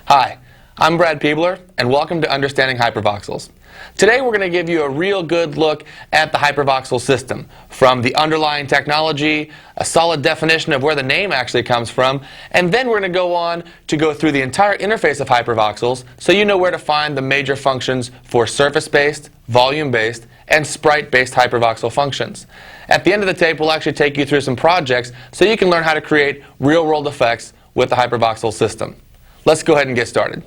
Hi, I'm Brad Peebler, and welcome to Understanding HyperVoxels. Today we're going to give you a real good look at the HyperVoxel system, from the underlying technology, a solid definition of where the name actually comes from, and then we're going to go on to go through the entire interface of HyperVoxels so you know where to find the major functions for surface-based, volume-based, and sprite-based HyperVoxel functions. At the end of the tape, we'll actually take you through some projects so you can learn how to create real-world effects with the HyperVoxel system. Let's go ahead and get started.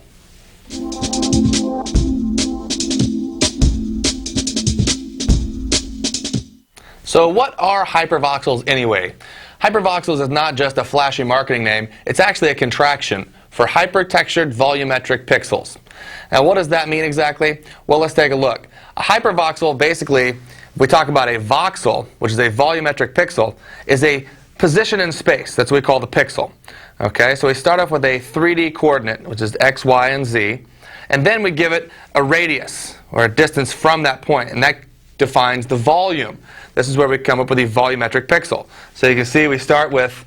So what are HyperVoxels anyway? HyperVoxels is not just a flashy marketing name, it's actually a contraction for hypertextured volumetric pixels. Now what does that mean exactly? Well, let's take a look. A hypervoxel, basically, if we talk about a voxel, which is a volumetric pixel, is a position in space. That's what we call the pixel. Okay, so we start off with a 3D coordinate, which is x, y, and z, and then we give it a radius, or a distance from that point, and that defines the volume. This is where we come up with the volumetric pixel. So you can see we start with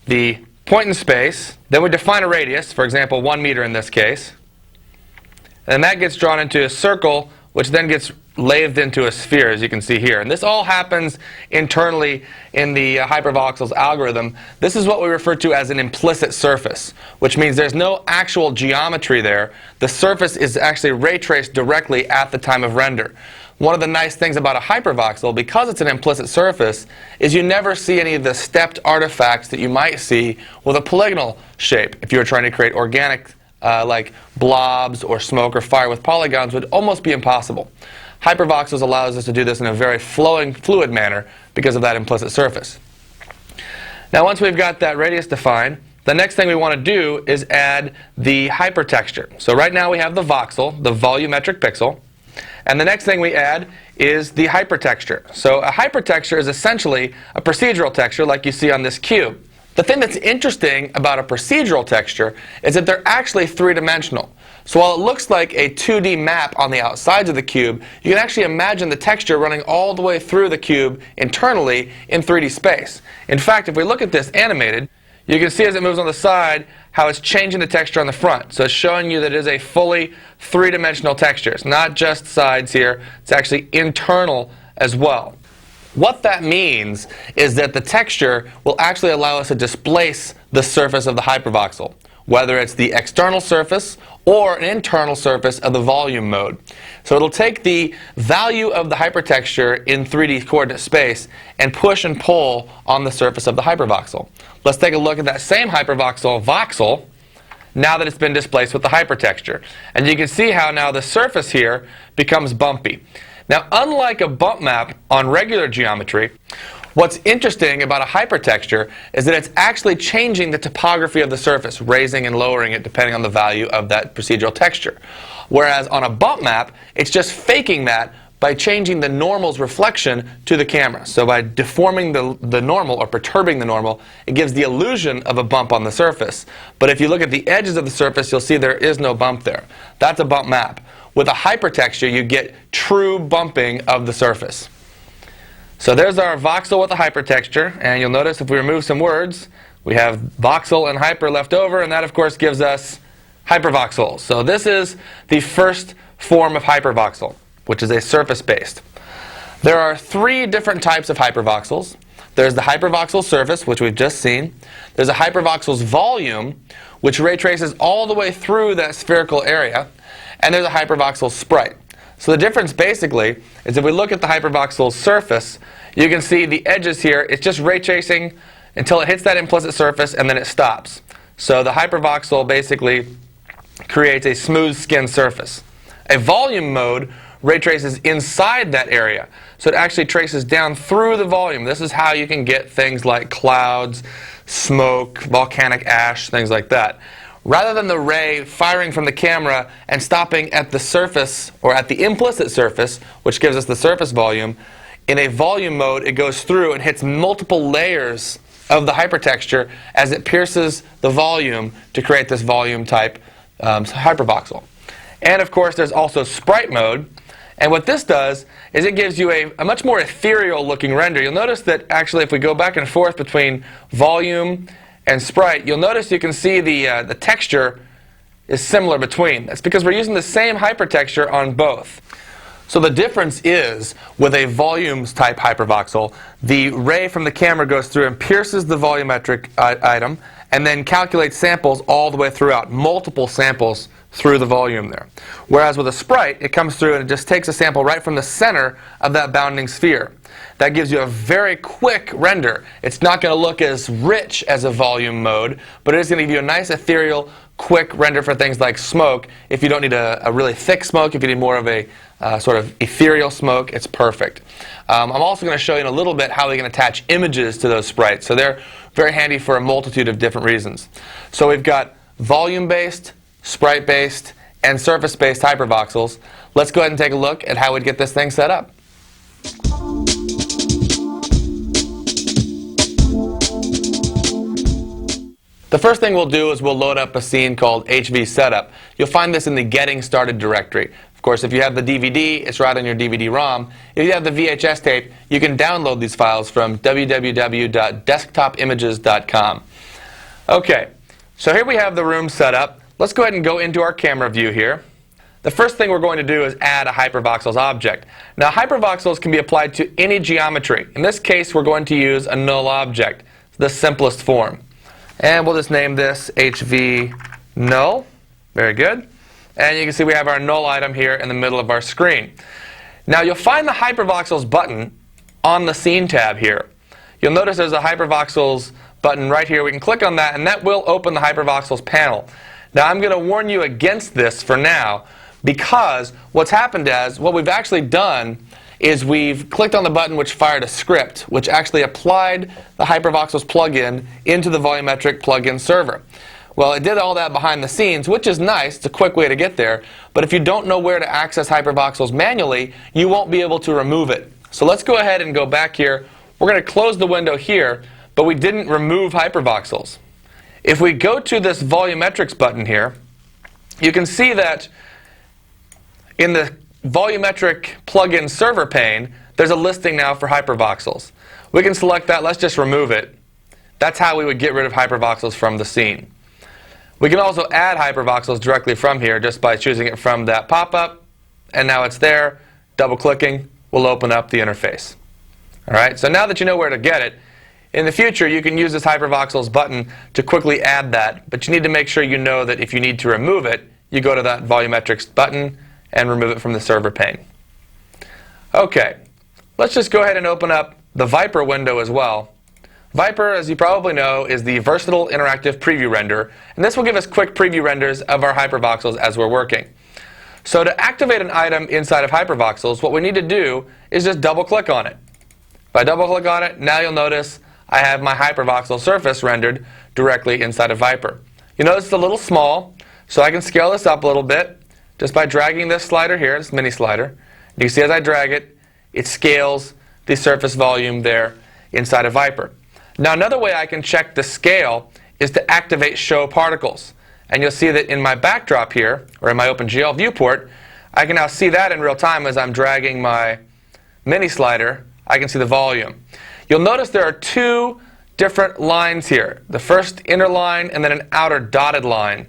the point in space, then we define a radius, for example 1 meter in this case, and that gets drawn into a circle, which then gets lathed into a sphere, as you can see here. And this all happens internally in the HyperVoxels algorithm. This is what we refer to as an implicit surface, which means there's no actual geometry there. The surface is actually ray traced directly at the time of render. One of the nice things about a hypervoxel, because it's an implicit surface, is you never see any of the stepped artifacts that you might see with a polygonal shape. If you were trying to create organic like blobs or smoke or fire with polygons, would almost be impossible. HyperVoxels allows us to do this in a very flowing, fluid manner because of that implicit surface. Now once we've got that radius defined, the next thing we want to do is add the hypertexture. So right now we have the voxel, the volumetric pixel, and the next thing we add is the hypertexture. So a hypertexture is essentially a procedural texture like you see on this cube. The thing that's interesting about a procedural texture is that they're actually three-dimensional. So while it looks like a 2D map on the outsides of the cube, you can actually imagine the texture running all the way through the cube internally in 3D space. In fact, if we look at this animated, you can see as it moves on the side how it's changing the texture on the front. So it's showing you that it is a fully three-dimensional texture. It's not just sides here, it's actually internal as well. What that means is that the texture will actually allow us to displace the surface of the hypervoxel, whether it's the external surface or an internal surface of the volume mode. So it'll take the value of the hypertexture in 3D coordinate space and push and pull on the surface of the hypervoxel. Let's take a look at that same hypervoxel voxel now that it's been displaced with the hypertexture. And you can see how now the surface here becomes bumpy. Now, unlike a bump map on regular geometry, what's interesting about a hypertexture is that it's actually changing the topography of the surface, raising and lowering it depending on the value of that procedural texture. Whereas on a bump map, it's just faking that by changing the normal's reflection to the camera. So by deforming the normal or perturbing the normal, it gives the illusion of a bump on the surface. But if you look at the edges of the surface, you'll see there is no bump there. That's a bump map. With a hypertexture, you get true bumping of the surface. So there's our voxel with a hypertexture, and you'll notice if we remove some words, we have voxel and hyper left over, and that of course gives us hypervoxels. So this is the first form of hypervoxel, which is a surface-based. There are three different types of hypervoxels. There's the hypervoxel surface, which we've just seen. There's a hypervoxel's volume, which ray traces all the way through that spherical area. And there's a hypervoxel sprite. So the difference basically is if we look at the hypervoxel surface, you can see the edges here, it's just ray tracing until it hits that implicit surface and then it stops. So the hypervoxel basically creates a smooth skin surface. A volume mode ray traces inside that area. So it actually traces down through the volume. This is how you can get things like clouds, smoke, volcanic ash, things like that. Rather than the ray firing from the camera and stopping at the surface or at the implicit surface, which gives us the surface volume, in a volume mode it goes through and hits multiple layers of the hypertexture as it pierces the volume to create this volume type hypervoxel. And of course there's also sprite mode, and what this does is it gives you a much more ethereal looking render. You'll notice that actually if we go back and forth between volume and sprite, you'll notice you can see the texture is similar between. That's because we're using the same hypertexture on both. So the difference is, with a volumes type hypervoxel, the ray from the camera goes through and pierces the volumetric item and then calculates samples all the way throughout, multiple samples through the volume there. Whereas with a sprite, it comes through and it just takes a sample right from the center of that bounding sphere. That gives you a very quick render. It's not going to look as rich as a volume mode, but it is going to give you a nice ethereal, quick render for things like smoke. If you don't need a really thick smoke, if you need more of a sort of ethereal smoke, it's perfect. I'm also going to show you in a little bit how we can attach images to those sprites. So they're very handy for a multitude of different reasons. So we've got volume-based, sprite-based, and surface-based hypervoxels. Let's go ahead and take a look at how we'd get this thing set up. The first thing we'll do is we'll load up a scene called HV Setup. You'll find this in the Getting Started directory. Of course, if you have the DVD, it's right on your DVD-ROM. If you have the VHS tape, you can download these files from www.desktopimages.com. Okay, so here we have the room set up. Let's go ahead and go into our camera view here. The first thing we're going to do is add a HyperVoxels object. Now, HyperVoxels can be applied to any geometry. In this case, we're going to use a null object, the simplest form. And we'll just name this HV null. Very good. And you can see we have our null item here in the middle of our screen. Now you'll find the HyperVoxels button on the Scene tab here. You'll notice there's a HyperVoxels button right here. We can click on that and that will open the HyperVoxels panel. Now I'm going to warn you against this for now because what's happened is, what we've actually done is we've clicked on the button which fired a script, which actually applied the HyperVoxels plugin into the volumetric plugin server. Well, it did all that behind the scenes, which is nice. It's a quick way to get there. But if you don't know where to access HyperVoxels manually, you won't be able to remove it. So let's go ahead and go back here. We're going to close the window here, but we didn't remove HyperVoxels. If we go to this volumetrics button here, you can see that in the volumetric plugin server pane, there's a listing now for HyperVoxels. We can select that. Let's just remove it. That's how we would get rid of HyperVoxels from the scene. We can also add HyperVoxels directly from here just by choosing it from that pop-up. And now it's there. Double-clicking will open up the interface. All right, so now that you know where to get it, in the future you can use this HyperVoxels button to quickly add that. But you need to make sure you know that if you need to remove it, you go to that volumetrics button and remove it from the server pane. Okay, let's just go ahead and open up the Viper window as well. Viper, as you probably know, is the versatile interactive preview render, and this will give us quick preview renders of our HyperVoxels as we're working. So to activate an item inside of HyperVoxels, what we need to do is just double-click on it. If I double-click on it, now you'll notice I have my HyperVoxel surface rendered directly inside of Viper. You notice it's a little small, so I can scale this up a little bit just by dragging this slider here, this mini slider. You can see as I drag it, it scales the surface volume there inside of Viper. Now another way I can check the scale is to activate Show Particles. And you'll see that in my backdrop here, or in my OpenGL viewport, I can now see that in real time as I'm dragging my mini slider. I can see the volume. You'll notice there are two different lines here. The first inner line and then an outer dotted line.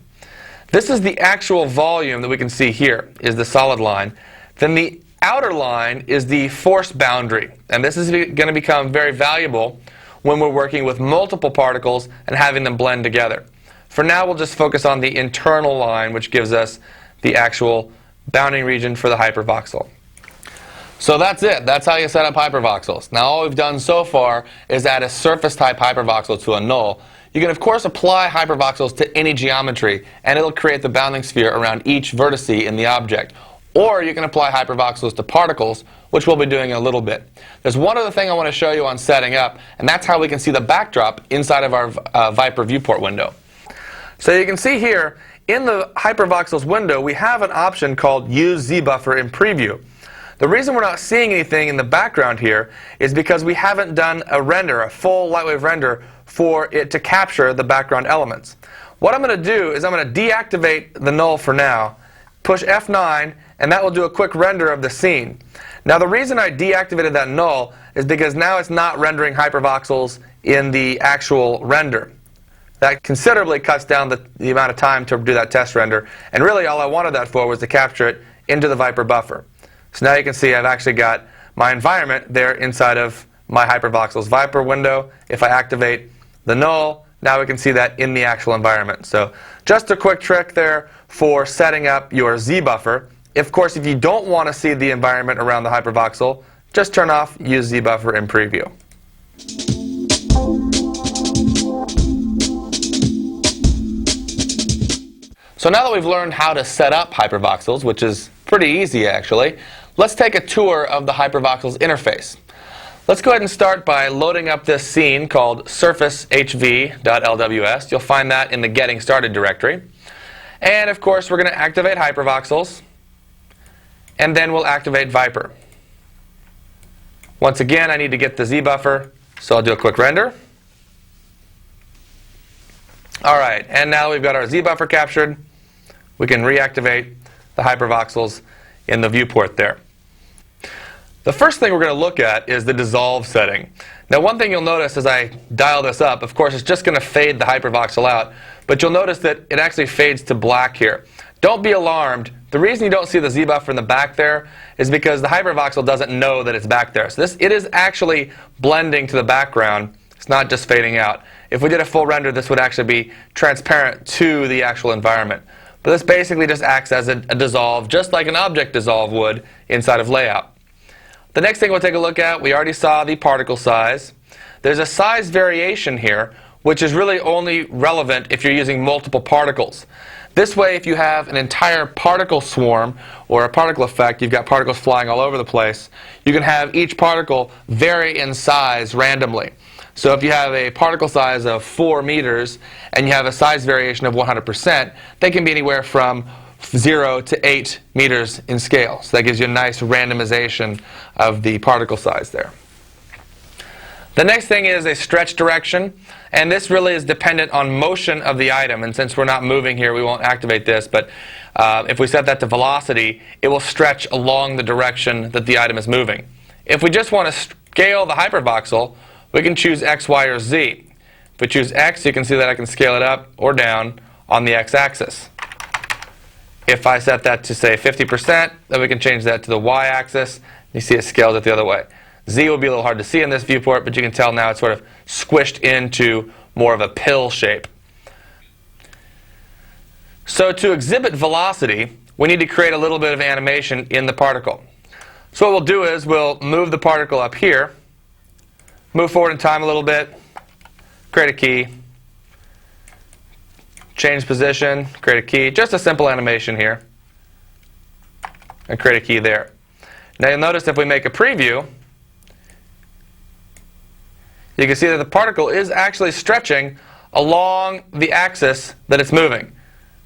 This is the actual volume that we can see here, is the solid line. Then the outer line is the force boundary. And this is going to become very valuable when we're working with multiple particles and having them blend together. For now, we'll just focus on the internal line, which gives us the actual bounding region for the HyperVoxel. So that's it. That's how you set up HyperVoxels. Now all we've done so far is add a surface type HyperVoxel to a null. You can of course apply HyperVoxels to any geometry and it'll create the bounding sphere around each vertex in the object. Or you can apply HyperVoxels to particles, which we'll be doing in a little bit. There's one other thing I want to show you on setting up, and that's how we can see the backdrop inside of our Viper viewport window. So you can see here, in the HyperVoxels window, we have an option called Use ZBuffer in Preview. The reason we're not seeing anything in the background here is because we haven't done a render, a full Lightwave render, for it to capture the background elements. What I'm going to do is I'm going to deactivate the null for now, push F9, and that will do a quick render of the scene. Now the reason I deactivated that null is because now it's not rendering HyperVoxels in the actual render. That considerably cuts down the amount of time to do that test render. And really all I wanted that for was to capture it into the Viper buffer. So now you can see I've actually got my environment there inside of my HyperVoxels Viper window. If I activate the null, now we can see that in the actual environment. So just a quick trick there for setting up your Z buffer. Of course, if you don't want to see the environment around the HyperVoxel, just turn off Use Z buffer in preview. So now that we've learned how to set up HyperVoxels, which is pretty easy actually, let's take a tour of the HyperVoxels interface. Let's go ahead and start by loading up this scene called surfacehv.lws. You'll find that in the Getting Started directory. And of course, we're going to activate HyperVoxels, and then we'll activate Viper. Once again, I need to get the Z buffer, so I'll do a quick render. All right, and now we've got our Z buffer captured. We can reactivate the HyperVoxels in the viewport there. The first thing we're going to look at is the dissolve setting. Now one thing you'll notice as I dial this up, of course it's just going to fade the HyperVoxel out, but you'll notice that it actually fades to black here. Don't be alarmed. The reason you don't see the Z buffer in the back there is because the HyperVoxel doesn't know that it's back there. So it is actually blending to the background. It's not just fading out. If we did a full render, this would actually be transparent to the actual environment. But this basically just acts as a dissolve, just like an object dissolve would inside of layout. The next thing we'll take a look at, we already saw the particle size. There's a size variation here, which is really only relevant if you're using multiple particles. This way, if you have an entire particle swarm or a particle effect, you've got particles flying all over the place, you can have each particle vary in size randomly. So if you have a particle size of 4 meters and you have a size variation of 100%, they can be anywhere from 0 to 8 meters in scale. So that gives you a nice randomization of the particle size there. The next thing is a stretch direction, and this really is dependent on motion of the item. And since we're not moving here, we won't activate this, but if we set that to velocity, it will stretch along the direction that the item is moving. If we just want to scale the HyperVoxel, we can choose X, Y, or Z. If we choose X, you can see that I can scale it up or down on the X-axis. If I set that to, say, 50%, then we can change that to the Y-axis. You see it scales it the other way. Z will be a little hard to see in this viewport, but you can tell now it's sort of squished into more of a pill shape. So to exhibit velocity, we need to create a little bit of animation in the particle. So what we'll do is we'll move the particle up here, move forward in time a little bit, create a key, change position, create a key, just a simple animation here, and create a key there. Now you'll notice if we make a preview, you can see that the particle is actually stretching along the axis that it's moving.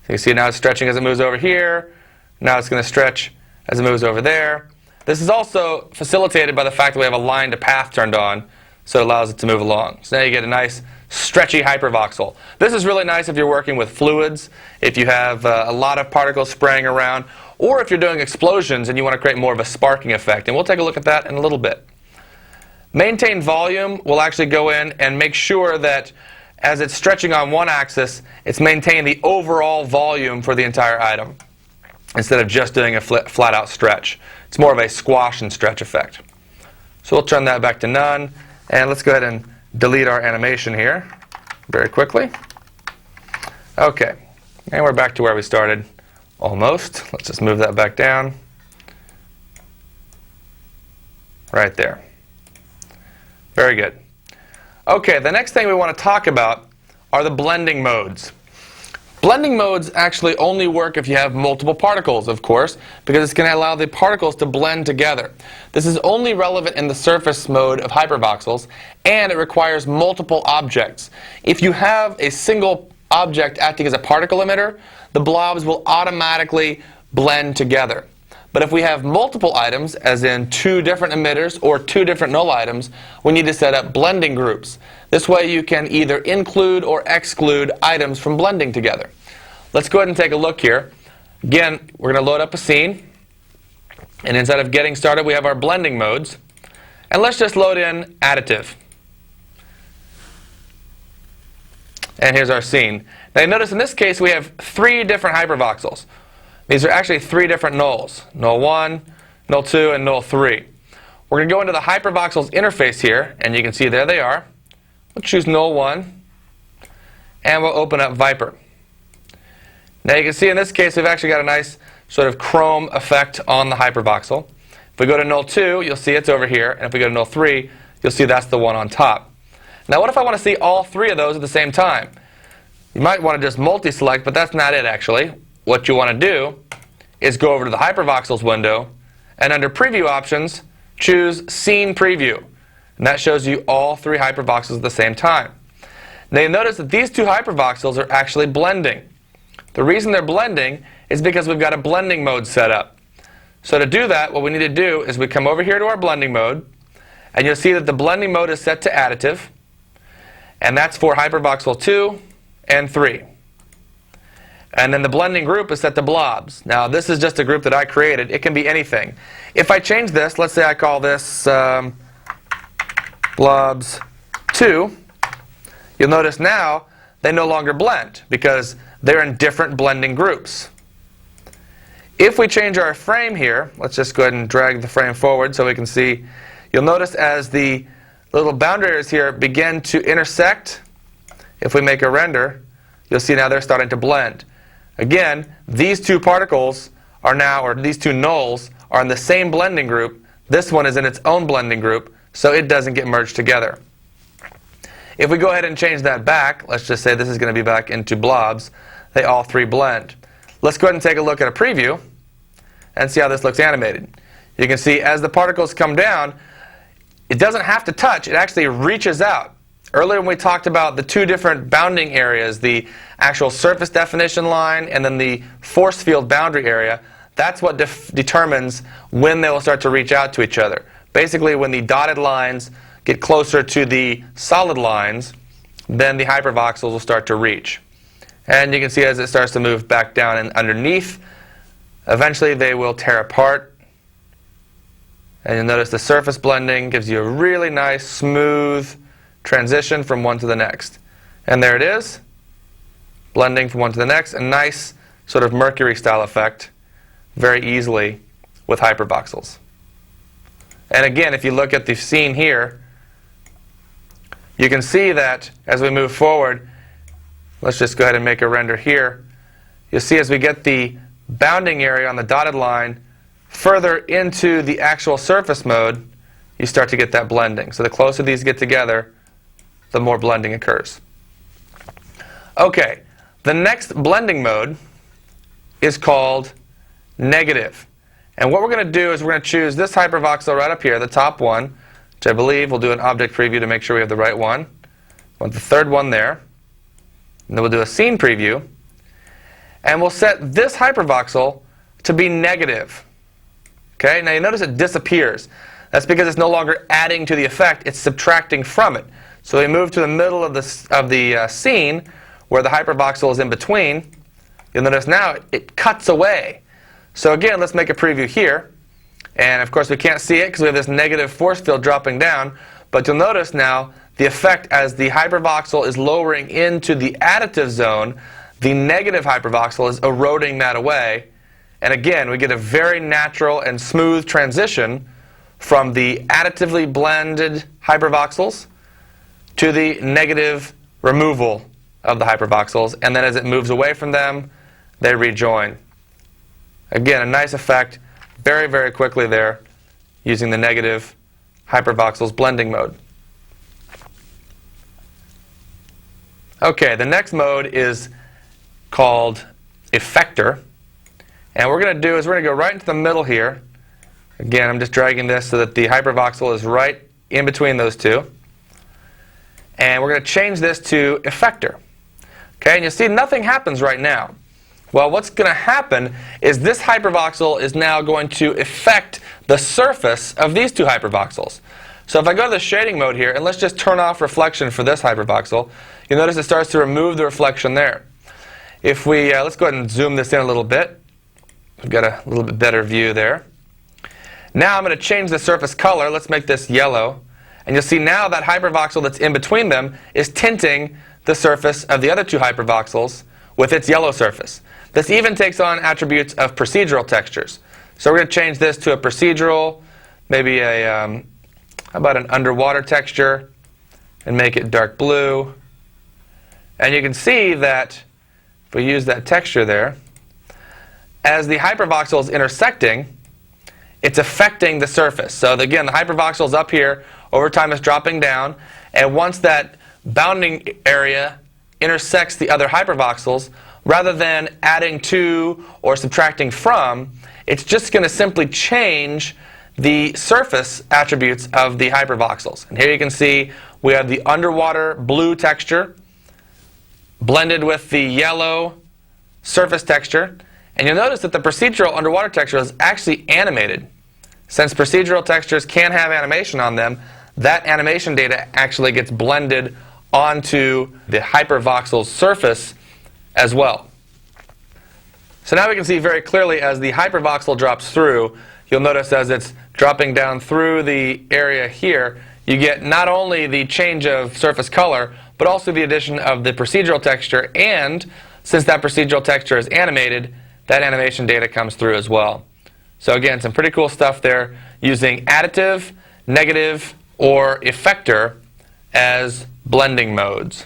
So you see now it's stretching as it moves over here. Now it's going to stretch as it moves over there. This is also facilitated by the fact that we have a line to path turned on, so it allows it to move along. So now you get a nice stretchy HyperVoxel. This is really nice if you're working with fluids, if you have a lot of particles spraying around, or if you're doing explosions and you want to create more of a sparking effect. And we'll take a look at that in a little bit. Maintain volume will actually go in and make sure that as it's stretching on one axis, it's maintaining the overall volume for the entire item instead of just doing a flat-out stretch. It's more of a squash and stretch effect. So we'll turn that back to none, and let's go ahead and delete our animation here very quickly. Okay, and we're back to where we started almost. Let's just move that back down. Right there. Very good. Okay, the next thing we want to talk about are the blending modes. Blending modes actually only work if you have multiple particles, of course, because it's going to allow the particles to blend together. This is only relevant in the surface mode of HyperVoxels, and it requires multiple objects. If you have a single object acting as a particle emitter, the blobs will automatically blend together. But if we have multiple items, as in 2 different emitters or 2 different null items, we need to set up blending groups. This way you can either include or exclude items from blending together. Let's go ahead and take a look here. Again, we're going to load up a scene. And inside of Getting Started, we have our blending modes. And let's just load in additive. And here's our scene. Now you notice in this case we have 3 different hypervoxels. These are actually 3 different nulls. Null 1, null 2, and null 3. We're going to go into the hypervoxels interface here, and you can see there they are. We'll choose null 1, and we'll open up Viper. Now you can see in this case we've actually got a nice sort of chrome effect on the hypervoxel. If we go to null 2, you'll see it's over here, and if we go to null 3, you'll see that's the one on top. Now what if I want to see all 3 of those at the same time? You might want to just multi-select, but that's not it actually. What you want to do is go over to the hypervoxels window, and under preview options, choose scene preview. And that shows you all 3 hypervoxels at the same time. Now you notice that these 2 hypervoxels are actually blending. The reason they're blending is because we've got a blending mode set up. So to do that, what we need to do is we come over here to our blending mode, and you'll see that the blending mode is set to additive, and that's for hypervoxel 2 and 3. And then the blending group is set to blobs. Now this is just a group that I created. It can be anything. If I change this, let's say I call this blobs 2, you'll notice now they no longer blend because they're in different blending groups. If we change our frame here, let's just go ahead and drag the frame forward so we can see, you'll notice as the little boundary areas here begin to intersect, if we make a render, you'll see now they're starting to blend. Again, these 2 particles are now, or these 2 nulls, are in the same blending group. This one is in its own blending group, so it doesn't get merged together. If we go ahead and change that back, let's just say this is going to be back into blobs, they all 3 blend. Let's go ahead and take a look at a preview and see how this looks animated. You can see as the particles come down, it doesn't have to touch, it actually reaches out. Earlier when we talked about the 2 different bounding areas, the actual surface definition line and then the force field boundary area, that's what determines when they will start to reach out to each other. Basically when the dotted lines get closer to the solid lines, then the hypervoxels will start to reach. And you can see as it starts to move back down and underneath, eventually they will tear apart. And you'll notice the surface blending gives you a really nice, smooth transition from one to the next. And there it is, blending from one to the next, a nice sort of Mercury style effect very easily with hypervoxels. And again, if you look at the scene here, you can see that as we move forward, let's just go ahead and make a render here. You'll see as we get the bounding area on the dotted line further into the actual surface mode, you start to get that blending. So the closer these get together, the more blending occurs. Okay, the next blending mode is called negative. And what we're going to do is we're going to choose this hypervoxel right up here, the top one, which I believe we'll do an object preview to make sure we have the right one. We want the 3rd one there. And then we'll do a scene preview. And we'll set this hypervoxel to be negative. Okay, now you notice it disappears. That's because it's no longer adding to the effect, it's subtracting from it. So we move to the middle of the scene where the hypervoxel is in between. You'll notice now it cuts away. So again, let's make a preview here. And of course we can't see it because we have this negative force field dropping down. But you'll notice now the effect as the hypervoxel is lowering into the additive zone, the negative hypervoxel is eroding that away. And again, we get a very natural and smooth transition from the additively blended hypervoxels to the negative removal of the hypervoxels. And then as it moves away from them, they rejoin. Again, a nice effect very, very quickly there using the negative hypervoxels blending mode. Okay, the next mode is called effector. And what we're going to do is we're going to go right into the middle here. Again, I'm just dragging this so that the hypervoxel is right in between those 2. And we're going to change this to effector. Okay, and you see nothing happens right now. Well, what's going to happen is this hypervoxel is now going to affect the surface of these 2 hypervoxels. So if I go to the shading mode here, and let's just turn off reflection for this hypervoxel, you'll notice it starts to remove the reflection there. If we, let's go ahead and zoom this in a little bit. We've got a little bit better view there. Now I'm going to change the surface color. Let's make this yellow. And you'll see now that hypervoxel that's in between them is tinting the surface of the other two hypervoxels with its yellow surface. This even takes on attributes of procedural textures. So we're going to change this to a procedural, maybe a, how about an underwater texture, and make it dark blue. And you can see that if we use that texture there, as the hypervoxel is intersecting, it's affecting the surface. So again, the hypervoxel is up here, over time it's dropping down, and once that bounding area intersects the other hypervoxels, rather than adding to or subtracting from, it's just going to simply change the surface attributes of the hypervoxels. And here you can see we have the underwater blue texture blended with the yellow surface texture. And you'll notice that the procedural underwater texture is actually animated. Since procedural textures can have animation on them, that animation data actually gets blended onto the hypervoxel's surface as well. So now we can see very clearly as the hypervoxel drops through, you'll notice as it's dropping down through the area here, you get not only the change of surface color, but also the addition of the procedural texture, and since that procedural texture is animated, that animation data comes through as well. So again, some pretty cool stuff there using additive, negative, or effector as blending modes.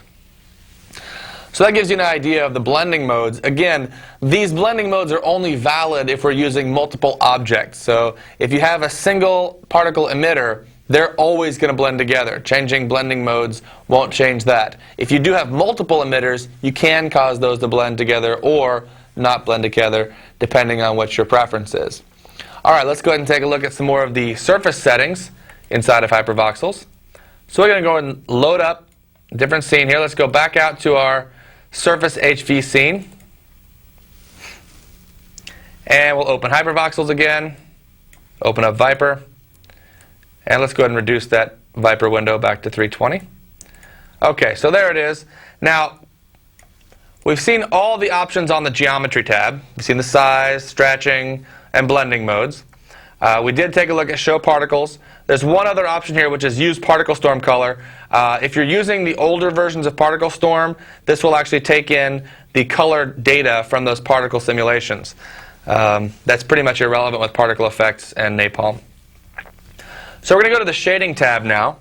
So that gives you an idea of the blending modes. Again, these blending modes are only valid if we're using multiple objects. So if you have a single particle emitter, they're always going to blend together. Changing blending modes won't change that. If you do have multiple emitters, you can cause those to blend together or not blend together, depending on what your preference is. All right, let's go ahead and take a look at some more of the surface settings inside of HyperVoxels. So we're going to go and load up a different scene here. Let's go back out to our surface HV scene. And we'll open HyperVoxels again, open up Viper, and let's go ahead and reduce that Viper window back to 320. Okay, so there it is. Now, we've seen all the options on the Geometry tab. We've seen the size, stretching, and blending modes. We did take a look at Show Particles. There's one other option here, which is Use Particle Storm Color. If you're using the older versions of Particle Storm, this will actually take in the color data from those particle simulations. That's pretty much irrelevant with particle effects and napalm. So we're going to go to the Shading tab now.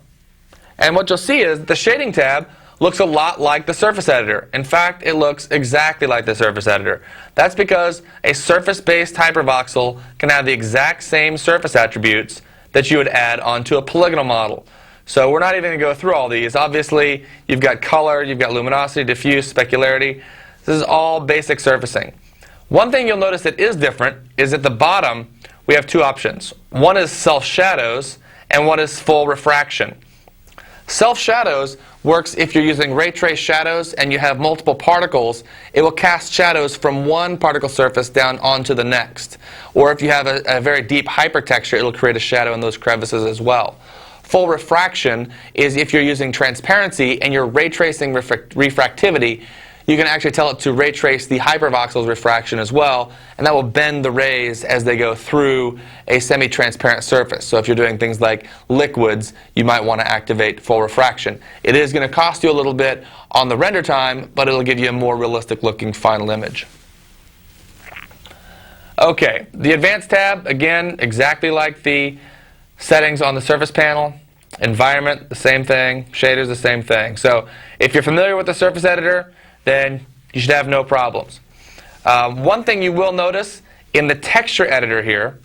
And what you'll see is the Shading tab looks a lot like the surface editor. In fact, it looks exactly like the surface editor. That's because a surface-based hypervoxel can have the exact same surface attributes that you would add onto a polygonal model. So we're not even going to go through all these. Obviously, you've got color, you've got luminosity, diffuse, specularity. This is all basic surfacing. One thing you'll notice that is different is at the bottom, we have two options. One is self-shadows, and one is full refraction. Self-shadows works if you're using ray trace shadows and you have multiple particles. It will cast shadows from one particle surface down onto the next. Or if you have a very deep hypertexture, it will create a shadow in those crevices as well. Full refraction is if you're using transparency and you're ray tracing refractivity, you can actually tell it to ray trace the hypervoxel's refraction as well, and that will bend the rays as they go through a semi-transparent surface. So if you're doing things like liquids, you might want to activate full refraction. It is going to cost you a little bit on the render time, but it'll give you a more realistic looking final image. Okay, the Advanced tab, again, exactly like the settings on the surface panel. Environment, the same thing. Shaders, the same thing. So if you're familiar with the surface editor, then you should have no problems. One thing you will notice in the texture editor here,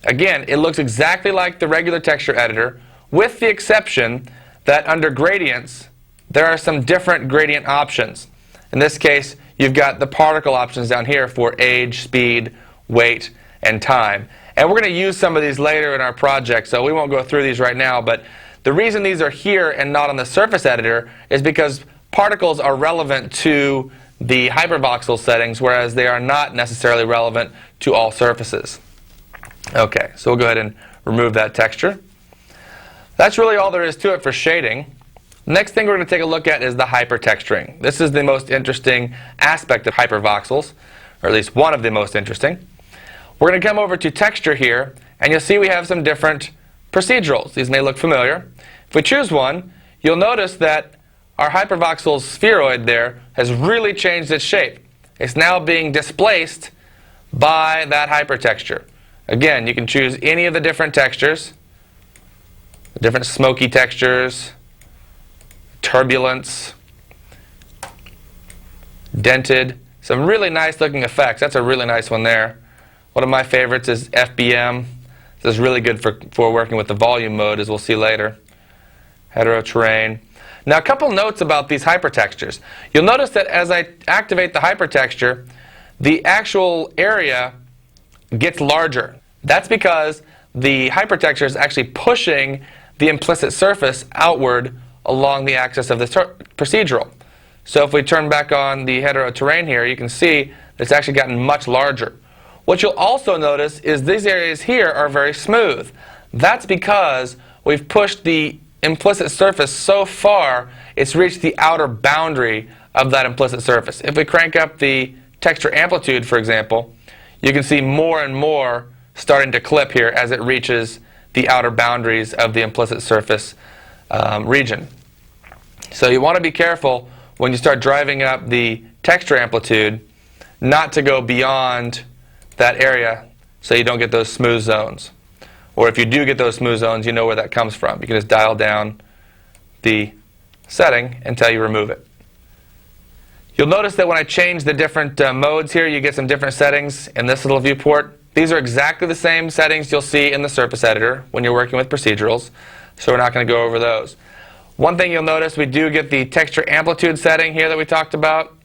again, it looks exactly like the regular texture editor, with the exception that under gradients, there are some different gradient options. In this case, you've got the particle options down here for age, speed, weight, and time. And we're going to use some of these later in our project, so we won't go through these right now. But the reason these are here and not on the surface editor is because particles are relevant to the hypervoxel settings, whereas they are not necessarily relevant to all surfaces. Okay, so we'll go ahead and remove that texture. That's really all there is to it for shading. Next thing we're going to take a look at is the hypertexturing. This is the most interesting aspect of hypervoxels, or at least one of the most interesting. We're going to come over to texture here, and you'll see we have some different procedurals. These may look familiar. If we choose one, you'll notice that our HyperVoxels spheroid there has really changed its shape. It's now being displaced by that hypertexture. Again, you can choose any of the different textures, the different smoky textures, turbulence, dented, some really nice looking effects. That's a really nice one there. One of my favorites is FBM. This is really good for working with the volume mode, as we'll see later. Heteroterrain. Now, a couple notes about these hypertextures. You'll notice that as I activate the hypertexture, the actual area gets larger. That's because the hypertexture is actually pushing the implicit surface outward along the axis of the procedural. So if we turn back on the heteroterrain here, you can see it's actually gotten much larger. What you'll also notice is these areas here are very smooth. That's because we've pushed the implicit surface so far, it's reached the outer boundary of that implicit surface. If we crank up the texture amplitude, for example, you can see more and more starting to clip here as it reaches the outer boundaries of the implicit surface region. So you want to be careful when you start driving up the texture amplitude not to go beyond that area so you don't get those smooth zones. Or if you do get those smooth zones, you know where that comes from. You can just dial down the setting until you remove it. You'll notice that when I change the different modes here, you get some different settings in this little viewport. These are exactly the same settings you'll see in the surface editor when you're working with procedurals, so we're not going to go over those. One thing you'll notice, we do get the texture amplitude setting here that we talked about.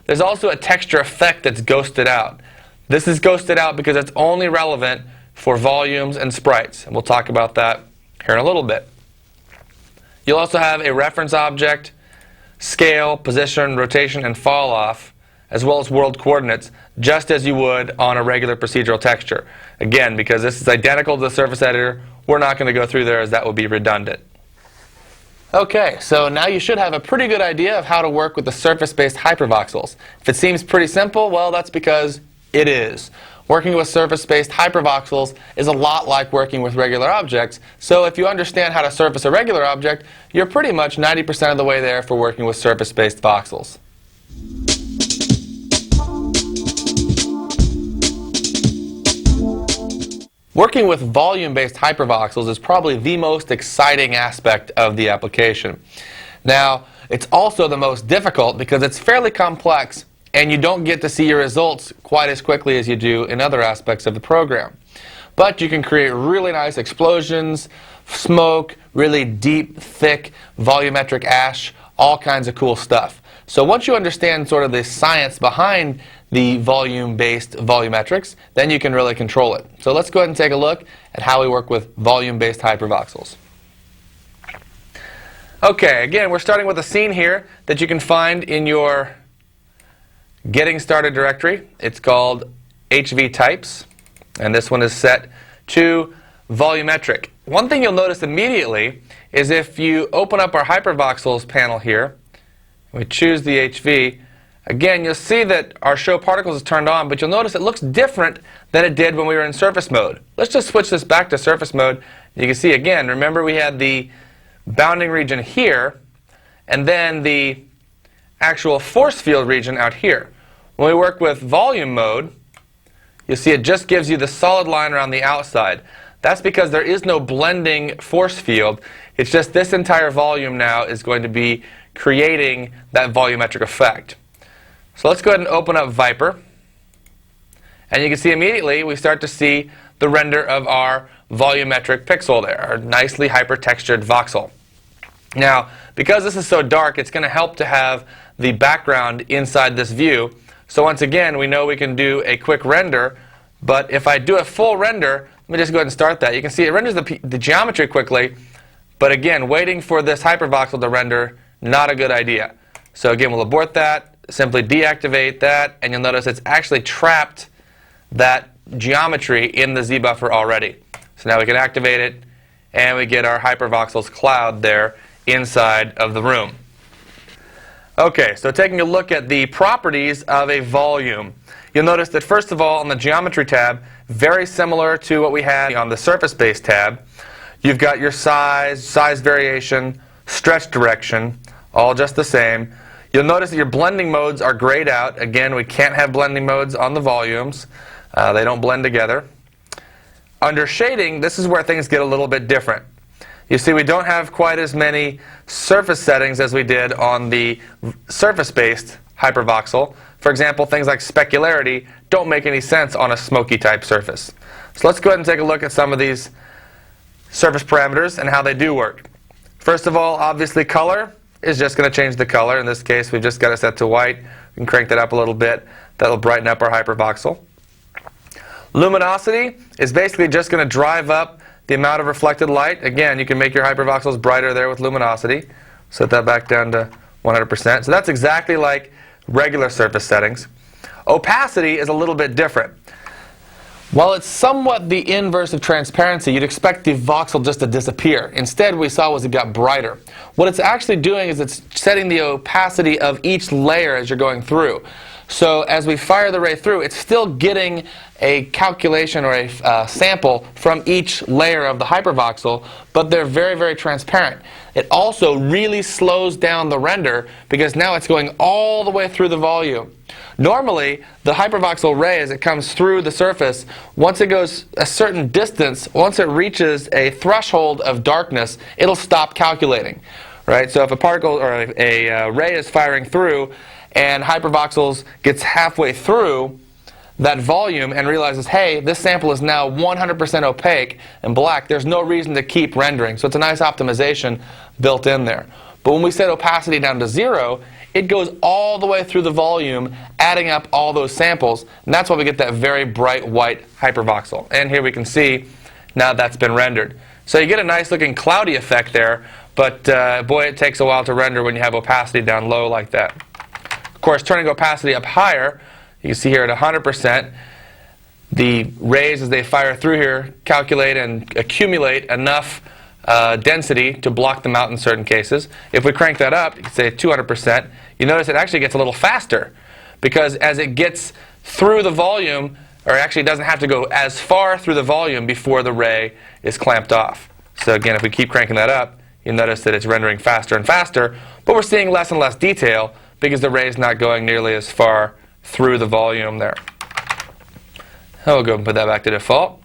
There's also a texture effect that's ghosted out. This is ghosted out because it's only relevant for volumes and sprites, and we'll talk about that here in a little bit. You'll also have a reference object, scale, position, rotation, and fall off, as well as world coordinates, just as you would on a regular procedural texture. Again, because this is identical to the surface editor, we're not going to go through there as that would be redundant. Okay, so now you should have a pretty good idea of how to work with the surface-based hypervoxels. If it seems pretty simple, well, that's because it is. Working with surface-based hypervoxels is a lot like working with regular objects, so if you understand how to surface a regular object, you're pretty much 90% of the way there for working with surface-based voxels. Working with volume-based hypervoxels is probably the most exciting aspect of the application. Now, it's also the most difficult because it's fairly complex and you don't get to see your results quite as quickly as you do in other aspects of the program. But you can create really nice explosions, smoke, really deep, thick, volumetric ash, all kinds of cool stuff. So once you understand sort of the science behind the volume-based volumetrics, then you can really control it. So let's go ahead and take a look at how we work with volume-based hypervoxels. Okay, again, we're starting with a scene here that you can find in your Getting Started directory. It's called HV Types, and this one is set to volumetric. One thing you'll notice immediately is if you open up our HyperVoxels panel here, we choose the HV, again, you'll see that our Show Particles is turned on, but you'll notice it looks different than it did when we were in surface mode. Let's just switch this back to surface mode. You can see again, remember we had the bounding region here, and then the actual force field region out here. When we work with volume mode, you'll see it just gives you the solid line around the outside. That's because there is no blending force field. It's just this entire volume now is going to be creating that volumetric effect. So let's go ahead and open up Viper. And you can see immediately we start to see the render of our volumetric pixel there, our nicely hypertextured voxel. Now, because this is so dark, it's going to help to have the background inside this view. So once again, we know we can do a quick render, but if I do a full render, let me just go ahead and start that. You can see it renders the geometry quickly, but again, waiting for this hypervoxel to render, not a good idea. So again, we'll abort that, simply deactivate that, and you'll notice it's actually trapped that geometry in the Z buffer already. So now we can activate it, and we get our HyperVoxels cloud there inside of the room. Okay, so taking a look at the properties of a volume. You'll notice that first of all on the Geometry tab, very similar to what we had on the Surface-based tab, you've got your size variation, stretch direction, all just the same. You'll notice that your blending modes are grayed out. Again, we can't have blending modes on the volumes. They don't blend together. Under shading, this is where things get a little bit different. You see, we don't have quite as many surface settings as we did on the surface-based HyperVoxel. For example, things like specularity don't make any sense on a smoky type surface. So let's go ahead and take a look at some of these surface parameters and how they do work. First of all, obviously color is just going to change the color. In this case, we've just got it set to white. We can crank that up a little bit. That'll brighten up our HyperVoxel. Luminosity is basically just going to drive up the amount of reflected light. Again, you can make your HyperVoxels brighter there with luminosity. Set that back down to 100%. So that's exactly like regular surface settings. Opacity is a little bit different. While it's somewhat the inverse of transparency, you'd expect the voxel just to disappear. Instead, what we saw was it got brighter. What it's actually doing is it's setting the opacity of each layer as you're going through. So as we fire the ray through, it's still getting a calculation or a sample from each layer of the HyperVoxel, but they're very, very transparent. It also really slows down the render because now it's going all the way through the volume. Normally, the HyperVoxel ray, as it comes through the surface, once it goes a certain distance, once it reaches a threshold of darkness, it'll stop calculating. Right? So if a particle or a ray is firing through and HyperVoxels gets halfway through that volume and realizes, hey, this sample is now 100% opaque and black, there's no reason to keep rendering. So it's a nice optimization built in there. But when we set opacity down to 0, it goes all the way through the volume, adding up all those samples, and that's why we get that very bright white HyperVoxel. And here we can see now that's been rendered. So you get a nice looking cloudy effect there, but boy, it takes a while to render when you have opacity down low like that. Of course, turning opacity up higher, you can see here at 100%, the rays as they fire through here calculate and accumulate enough density to block them out in certain cases. If we crank that up, you can say 200%, you notice it actually gets a little faster because as it gets through the volume, or actually it doesn't have to go as far through the volume before the ray is clamped off. So again, if we keep cranking that up, you'll notice that it's rendering faster and faster, but we're seeing less and less detail because the ray is not going nearly as far through the volume there. I'll go and put that back to default.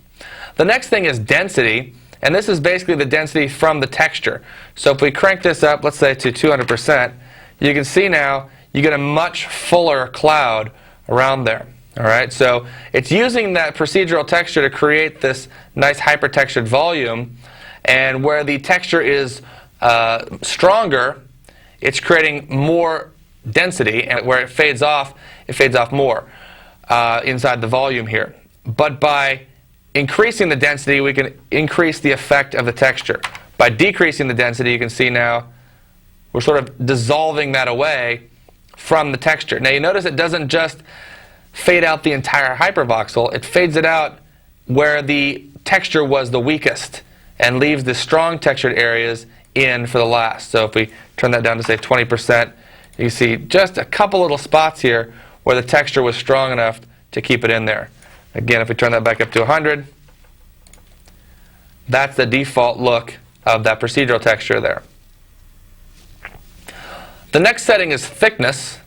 The next thing is density, and this is basically the density from the texture. So if we crank this up, let's say to 200%, you can see now you get a much fuller cloud around there. All right, so it's using that procedural texture to create this nice hypertextured volume, and where the texture is stronger, it's creating more density, and where it fades off more inside the volume here. But by increasing the density, we can increase the effect of the texture. By decreasing the density, you can see now we're sort of dissolving that away from the texture. Now you notice it doesn't just fade out the entire HyperVoxel, it fades it out where the texture was the weakest and leaves the strong textured areas in for the last. So if we turn that down to say 20%, you can see just a couple little spots here where the texture was strong enough to keep it in there. Again, if we turn that back up to 100, that's the default look of that procedural texture there. The next setting is thickness,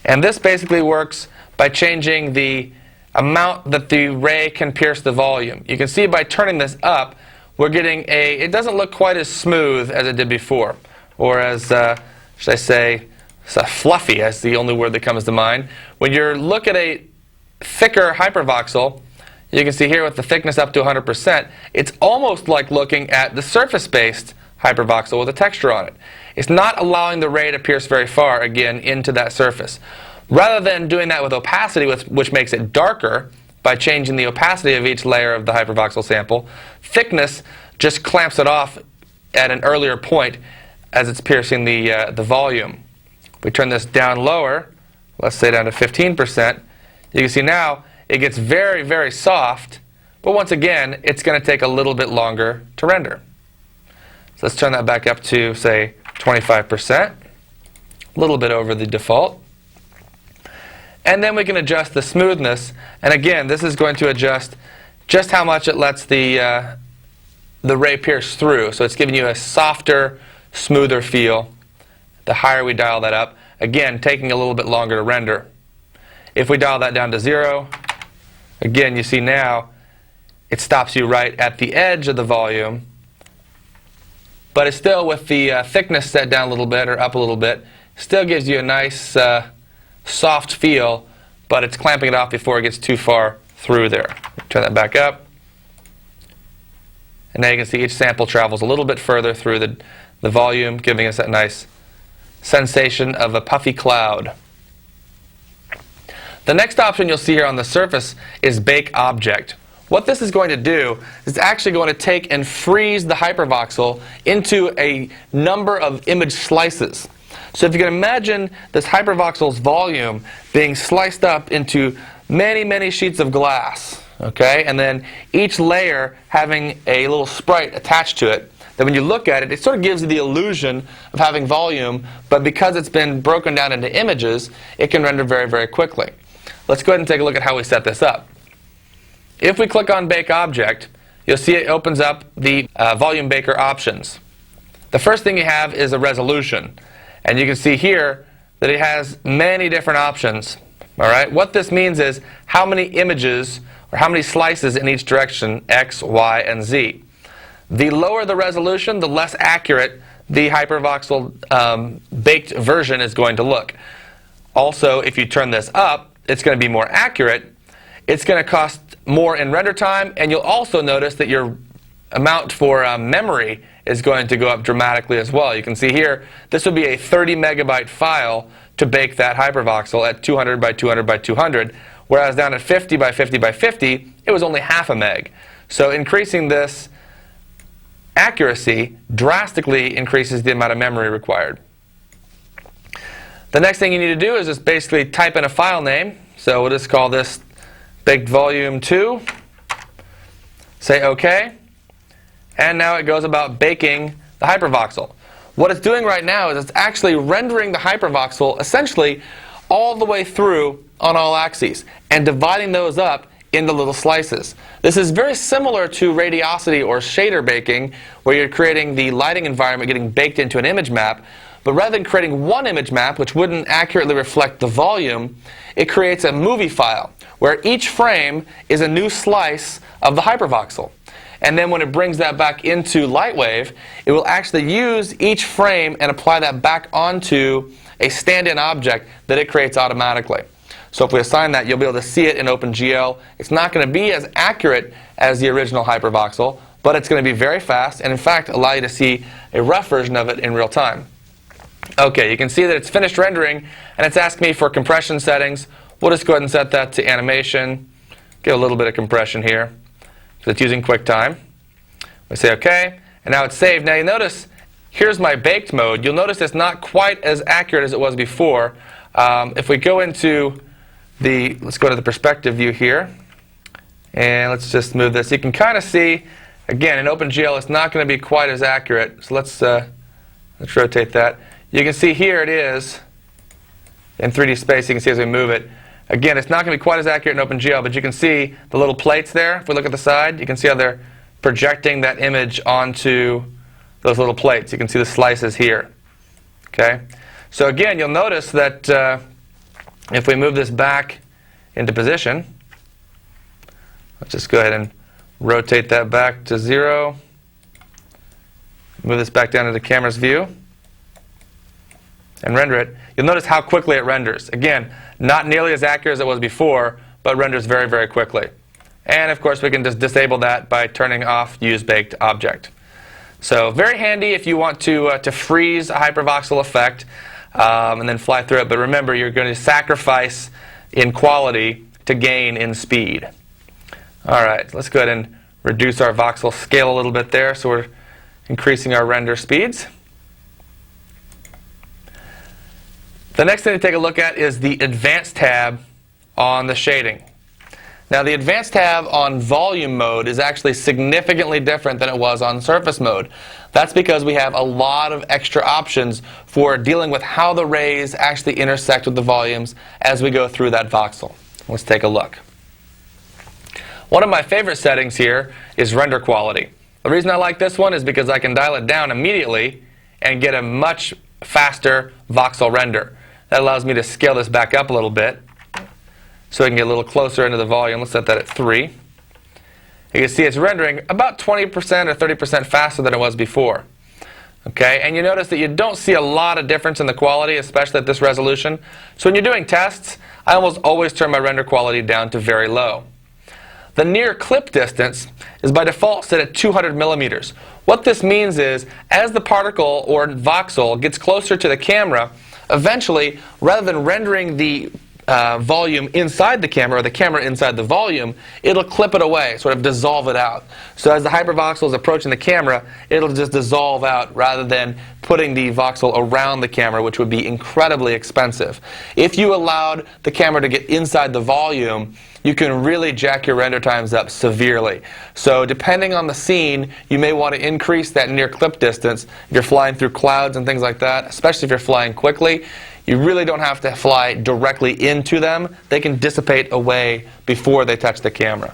and this basically works by changing the amount that the ray can pierce the volume. You can see by turning this up, we're getting it doesn't look quite as smooth as it did before, or as, should I say, fluffy, as the only word that comes to mind. When you look at a thicker HyperVoxel, you can see here with the thickness up to 100%, it's almost like looking at the surface-based HyperVoxel with a texture on it. It's not allowing the ray to pierce very far, again, into that surface. Rather than doing that with opacity, which makes it darker, by changing the opacity of each layer of the HyperVoxel sample, thickness just clamps it off at an earlier point as it's piercing the volume. If we turn this down lower, let's say down to 15%, you can see now it gets very, very soft, but once again, it's going to take a little bit longer to render. So let's turn that back up to, say, 25%, a little bit over the default. And then we can adjust the smoothness, and again, this is going to adjust just how much it lets the ray pierce through. So it's giving you a softer, smoother feel the higher we dial that up. Again, taking a little bit longer to render. If we dial that down to 0, again, you see now it stops you right at the edge of the volume, but it's still, with the thickness set down a little bit or up a little bit, still gives you a nice soft feel, but it's clamping it off before it gets too far through there. Turn that back up. And now you can see each sample travels a little bit further through the volume, giving us that nice sensation of a puffy cloud. The next option you'll see here on the surface is Bake Object. What this is going to do is actually going to take and freeze the hypervoxel into a number of image slices. So if you can imagine this hypervoxel's volume being sliced up into many, many sheets of glass, okay, and then each layer having a little sprite attached to it, then when you look at it, it sort of gives you the illusion of having volume, but because it's been broken down into images, it can render very, very quickly. Let's go ahead and take a look at how we set this up. If we click on Bake Object, you'll see it opens up the Volume Baker options. The first thing you have is a resolution. And you can see here that it has many different options. All right? What this means is how many images or how many slices in each direction, X, Y, and Z. The lower the resolution, the less accurate the hypervoxel baked version is going to look. Also, if you turn this up, it's going to be more accurate. It's going to cost more in render time, and you'll also notice that your amount for memory is going to go up dramatically as well. You can see here, this would be a 30 megabyte file to bake that hypervoxel at 200 by 200 by 200, whereas down at 50 by 50 by 50, it was only half a meg. So increasing this accuracy drastically increases the amount of memory required. The next thing you need to do is just basically type in a file name. So we'll just call this Baked Volume 2. Say OK. And now it goes about baking the hypervoxel. What it's doing right now is it's actually rendering the hypervoxel essentially all the way through on all axes and dividing those up into little slices. This is very similar to radiosity or shader baking, where you're creating the lighting environment getting baked into an image map. But rather than creating one image map, which wouldn't accurately reflect the volume, it creates a movie file where each frame is a new slice of the hypervoxel. And then when it brings that back into Lightwave, it will actually use each frame and apply that back onto a stand-in object that it creates automatically. So if we assign that, you'll be able to see it in OpenGL. It's not going to be as accurate as the original hypervoxel, but it's going to be very fast and in fact allow you to see a rough version of it in real time. Okay, you can see that it's finished rendering and it's asking me for compression settings. We'll just go ahead and set that to animation. Get a little bit of compression here. So it's using QuickTime. We say OK, and now it's saved. Now you notice, here's my baked mode. You'll notice it's not quite as accurate as it was before. If we go into let's go to the perspective view here, and let's just move this. You can kind of see, again, in OpenGL, it's not going to be quite as accurate. So let's rotate that. You can see here it is in 3D space. You can see as we move it. Again, it's not going to be quite as accurate in OpenGL, but you can see the little plates there. If we look at the side, you can see how they're projecting that image onto those little plates. You can see the slices here. Okay. So again, you'll notice that if we move this back into position, let's just go ahead and rotate that back to 0. Move this back down to the camera's view and render it. You'll notice how quickly it renders. Again, not nearly as accurate as it was before, but renders very, very quickly. And of course, we can just disable that by turning off Use Baked Object. So very handy if you want to freeze a hypervoxel effect and then fly through it. But remember, you're going to sacrifice in quality to gain in speed. All right, let's go ahead and reduce our voxel scale a little bit there, so we're increasing our render speeds. The next thing to take a look at is the Advanced tab on the shading. Now, the Advanced tab on Volume mode is actually significantly different than it was on Surface mode. That's because we have a lot of extra options for dealing with how the rays actually intersect with the volumes as we go through that voxel. Let's take a look. One of my favorite settings here is render quality. The reason I like this one is because I can dial it down immediately and get a much faster voxel render. That allows me to scale this back up a little bit so I can get a little closer into the volume. Let's set that at 3. You can see it's rendering about 20% or 30% faster than it was before. Okay, and you notice that you don't see a lot of difference in the quality, especially at this resolution. So when you're doing tests, I almost always turn my render quality down to very low. The near clip distance is by default set at 200 millimeters. What this means is, as the particle or voxel gets closer to the camera, eventually, rather than rendering the volume inside the camera, or the camera inside the volume, it'll clip it away, sort of dissolve it out. So as the hypervoxel is approaching the camera, it'll just dissolve out rather than putting the voxel around the camera, which would be incredibly expensive. If you allowed the camera to get inside the volume, you can really jack your render times up severely. So depending on the scene, you may want to increase that near clip distance. If you're flying through clouds and things like that, especially if you're flying quickly, you really don't have to fly directly into them. They can dissipate away before they touch the camera.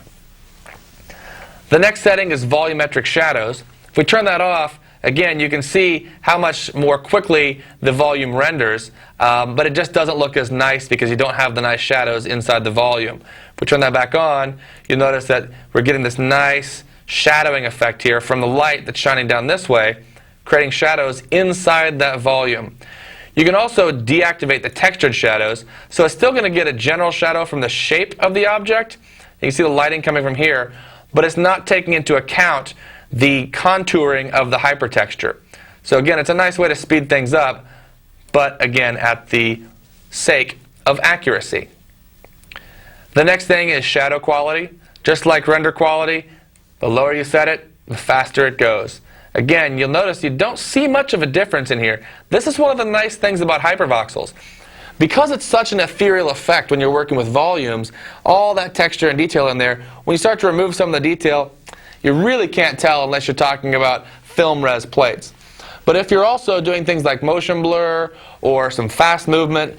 The next setting is volumetric shadows. If we turn that off, again, you can see how much more quickly the volume renders, but it just doesn't look as nice because you don't have the nice shadows inside the volume. If we turn that back on, you'll notice that we're getting this nice shadowing effect here from the light that's shining down this way, creating shadows inside that volume. You can also deactivate the textured shadows, so it's still going to get a general shadow from the shape of the object. You can see the lighting coming from here, but it's not taking into account the contouring of the hypertexture. So again, it's a nice way to speed things up, but again, at the sake of accuracy. The next thing is shadow quality. Just like render quality, the lower you set it, the faster it goes. Again, you'll notice you don't see much of a difference in here. This is one of the nice things about hypervoxels. Because it's such an ethereal effect when you're working with volumes, all that texture and detail in there, when you start to remove some of the detail, you really can't tell unless you're talking about film res plates. But if you're also doing things like motion blur or some fast movement,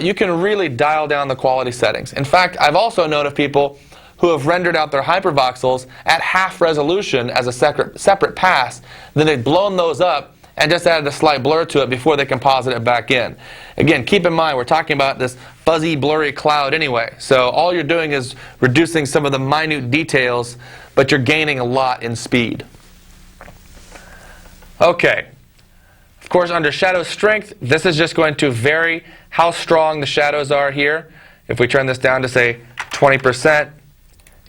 you can really dial down the quality settings. In fact, I've also known of people who have rendered out their hypervoxels at half resolution as a separate pass, then they've blown those up and just added a slight blur to it before they composite it back in. Again, keep in mind, we're talking about this fuzzy, blurry cloud anyway. So all you're doing is reducing some of the minute details, but you're gaining a lot in speed. Okay. Of course, under shadow strength, this is just going to vary how strong the shadows are here. If we turn this down to, say, 20%,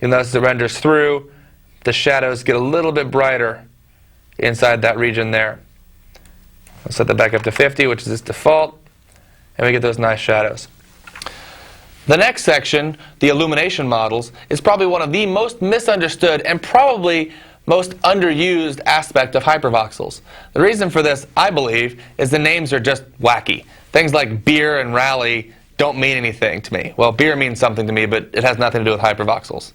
you'll notice it renders through. The shadows get a little bit brighter inside that region there. I'll set that back up to 50, which is its default, and we get those nice shadows. The next section, the illumination models, is probably one of the most misunderstood and probably most underused aspect of hypervoxels. The reason for this, I believe, is the names are just wacky. Things like beer and rally don't mean anything to me. Well, beer means something to me, but it has nothing to do with hypervoxels.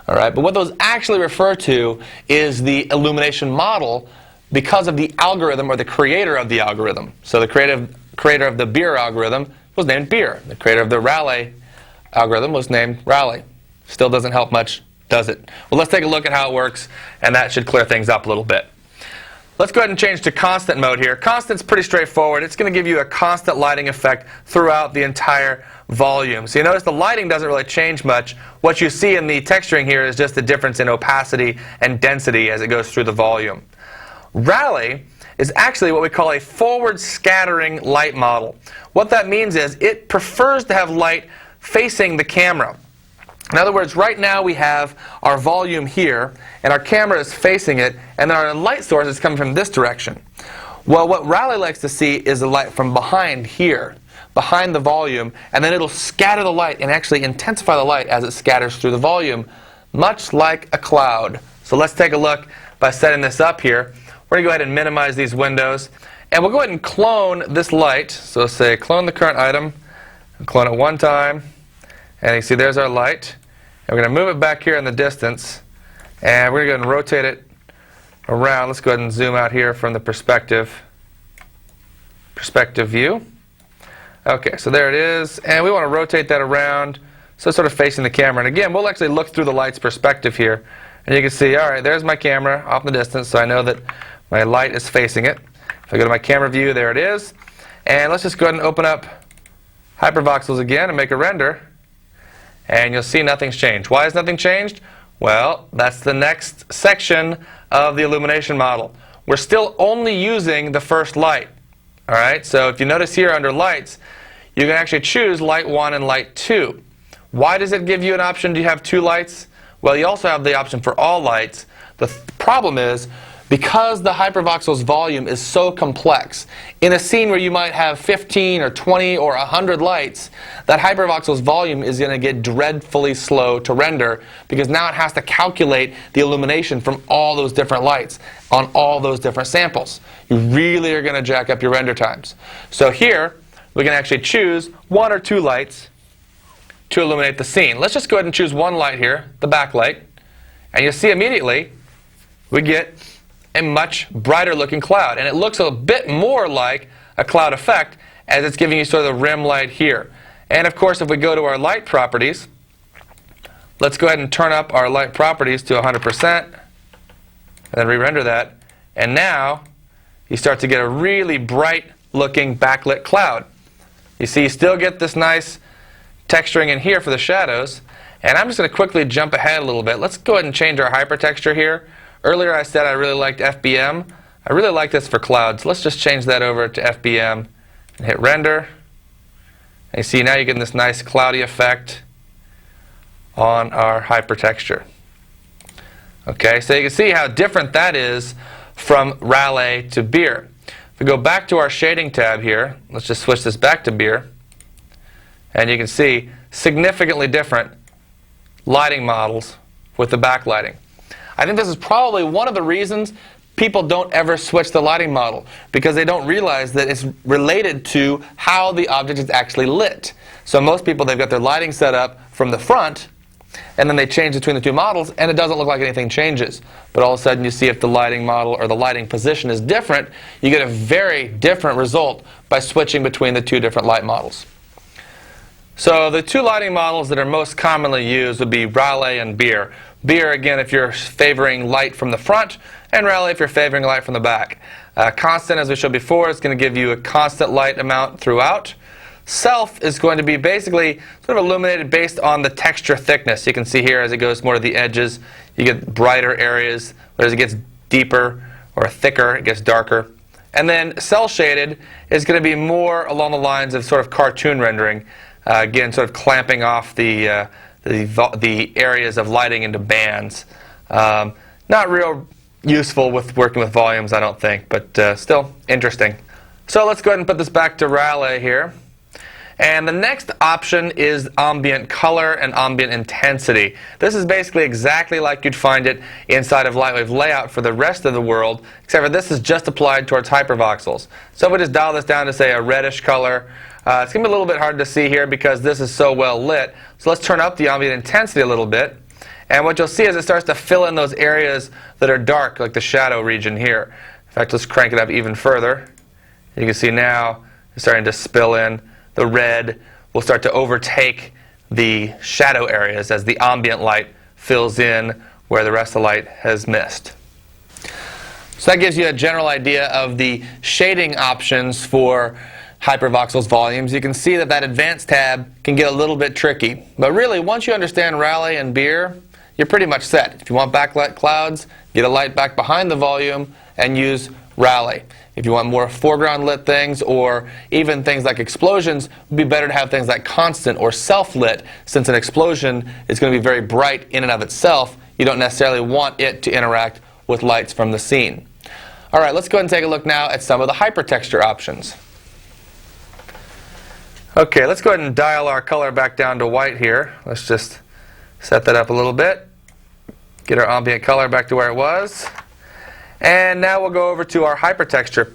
All right, but what those actually refer to is the illumination model because of the algorithm or the creator of the algorithm. So the creator of the beer algorithm was named Beer. The creator of the rally algorithm was named Rally. Still doesn't help much, does it? Well, let's take a look at how it works, and that should clear things up a little bit. Let's go ahead and change to constant mode here. Constant's pretty straightforward. It's going to give you a constant lighting effect throughout the entire volume. So you notice the lighting doesn't really change much. What you see in the texturing here is just the difference in opacity and density as it goes through the volume. Rally is actually what we call a forward scattering light model. What that means is it prefers to have light facing the camera. In other words, right now we have our volume here, and our camera is facing it, and then our light source is coming from this direction. Well, what Rally likes to see is the light from behind here, behind the volume, and then it'll scatter the light and actually intensify the light as it scatters through the volume, much like a cloud. So let's take a look by setting this up here. We're going to go ahead and minimize these windows, and we'll go ahead and clone this light. So say clone the current item, clone it one time, and you see there's our light. And we're going to move it back here in the distance, and we're going to go ahead and rotate it around. Let's go ahead and zoom out here from the perspective view. Okay, so there it is, and we want to rotate that around so it's sort of facing the camera. And again, we'll actually look through the light's perspective here, and you can see, all right, there's my camera off in the distance, so I know that my light is facing it. If I go to my camera view, there it is. And let's just go ahead and open up HyperVoxels again and make a render. And you'll see nothing's changed. Why has nothing changed? Well, that's the next section of the illumination model. We're still only using the first light. All right, so if you notice here under lights, you can actually choose light 1 and light 2. Why does it give you an option to have 2 lights? Well, you also have the option for all lights. The problem is, because the HyperVoxels volume is so complex, in a scene where you might have 15 or 20 or 100 lights, that HyperVoxels volume is going to get dreadfully slow to render, because now it has to calculate the illumination from all those different lights on all those different samples. You really are going to jack up your render times. So here, we can actually choose 1 or 2 lights to illuminate the scene. Let's just go ahead and choose 1 light here, the backlight, and you'll see immediately we get a much brighter looking cloud, and it looks a bit more like a cloud effect as it's giving you sort of the rim light here. And of course, if we go to our light properties, let's go ahead and turn up our light properties to 100% and then re-render that, and now you start to get a really bright looking backlit cloud. You see, you still get this nice texturing in here for the shadows, and I'm just going to quickly jump ahead a little bit. Let's go ahead and change our hypertexture here. Earlier I said I really liked FBM. I really like this for clouds. Let's just change that over to FBM and hit render. And you see now you're getting this nice cloudy effect on our hypertexture. Okay, so you can see how different that is from Raleigh to Beer. If we go back to our shading tab here, let's just switch this back to Beer, and you can see significantly different lighting models with the backlighting. I think this is probably one of the reasons people don't ever switch the lighting model, because they don't realize that it's related to how the object is actually lit. So most people, they've got their lighting set up from the front, and then they change between the 2 models, and it doesn't look like anything changes. But all of a sudden you see if the lighting model or the lighting position is different, you get a very different result by switching between the 2 different light models. So the 2 lighting models that are most commonly used would be Raleigh and Beer. Beer, again, if you're favoring light from the front, and Raleigh if you're favoring light from the back. Constant, as we showed before, is going to give you a constant light amount throughout. Self is going to be basically sort of illuminated based on the texture thickness. You can see here as it goes more to the edges, you get brighter areas. As it gets deeper or thicker, it gets darker. And then cell shaded is going to be more along the lines of sort of cartoon rendering. Again, sort of clamping off the areas of lighting into bands. Not real useful with working with volumes, I don't think, but still interesting. So let's go ahead and put this back to Raleigh here. And the next option is ambient color and ambient intensity. This is basically exactly like you'd find it inside of Lightwave Layout for the rest of the world, except for this is just applied towards HyperVoxels. So if we just dial this down to, say, a reddish color, it's going to be a little bit hard to see here because this is so well lit. So let's turn up the ambient intensity a little bit. And what you'll see is it starts to fill in those areas that are dark, like the shadow region here. In fact, let's crank it up even further. You can see now it's starting to spill in. The red will start to overtake the shadow areas as the ambient light fills in where the rest of the light has missed. So that gives you a general idea of the shading options for HyperVoxels volumes. You can see that that advanced tab can get a little bit tricky. But really, once you understand Raleigh and Beer, you're pretty much set. If you want backlit clouds, get a light back behind the volume and use Raleigh. If you want more foreground lit things, or even things like explosions, it would be better to have things like constant or self-lit, since an explosion is going to be very bright in and of itself. You don't necessarily want it to interact with lights from the scene. All right, let's go ahead and take a look now at some of the hypertexture options. Okay, let's go ahead and dial our color back down to white here. Let's just set that up a little bit. Get our ambient color back to where it was. And now we'll go over to our hypertexture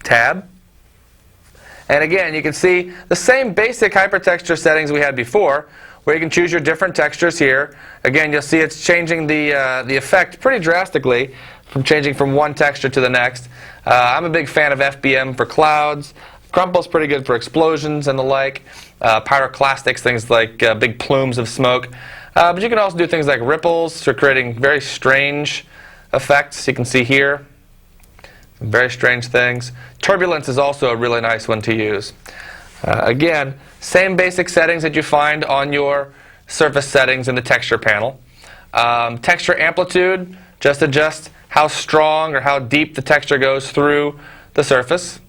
tab. And again, you can see the same basic hypertexture settings we had before, where you can choose your different textures here. Again, you'll see it's changing the effect pretty drastically, from changing from one texture to the next. I'm a big fan of FBM for clouds. Crumple's pretty good for explosions and the like. Pyroclastics, things like big plumes of smoke. But you can also do things like ripples for creating very strange effects. You can see here Very strange things. Turbulence is also a really nice one to use. Again, same basic settings that you find on your surface settings in the texture panel. Texture amplitude, just adjust how strong or how deep the texture goes through the surface.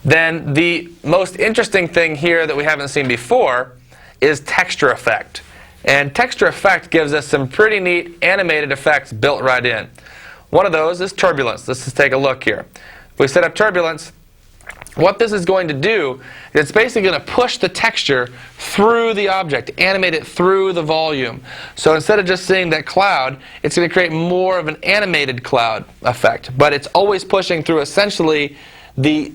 Then the most interesting thing here that we haven't seen before is texture effect. And texture effect gives us some pretty neat animated effects built right in. One of those is turbulence. Let's just take a look here. If we set up turbulence, what this is going to do is it's basically going to push the texture through the object, animate it through the volume. So instead of just seeing that cloud, it's going to create more of an animated cloud effect. But it's always pushing through essentially the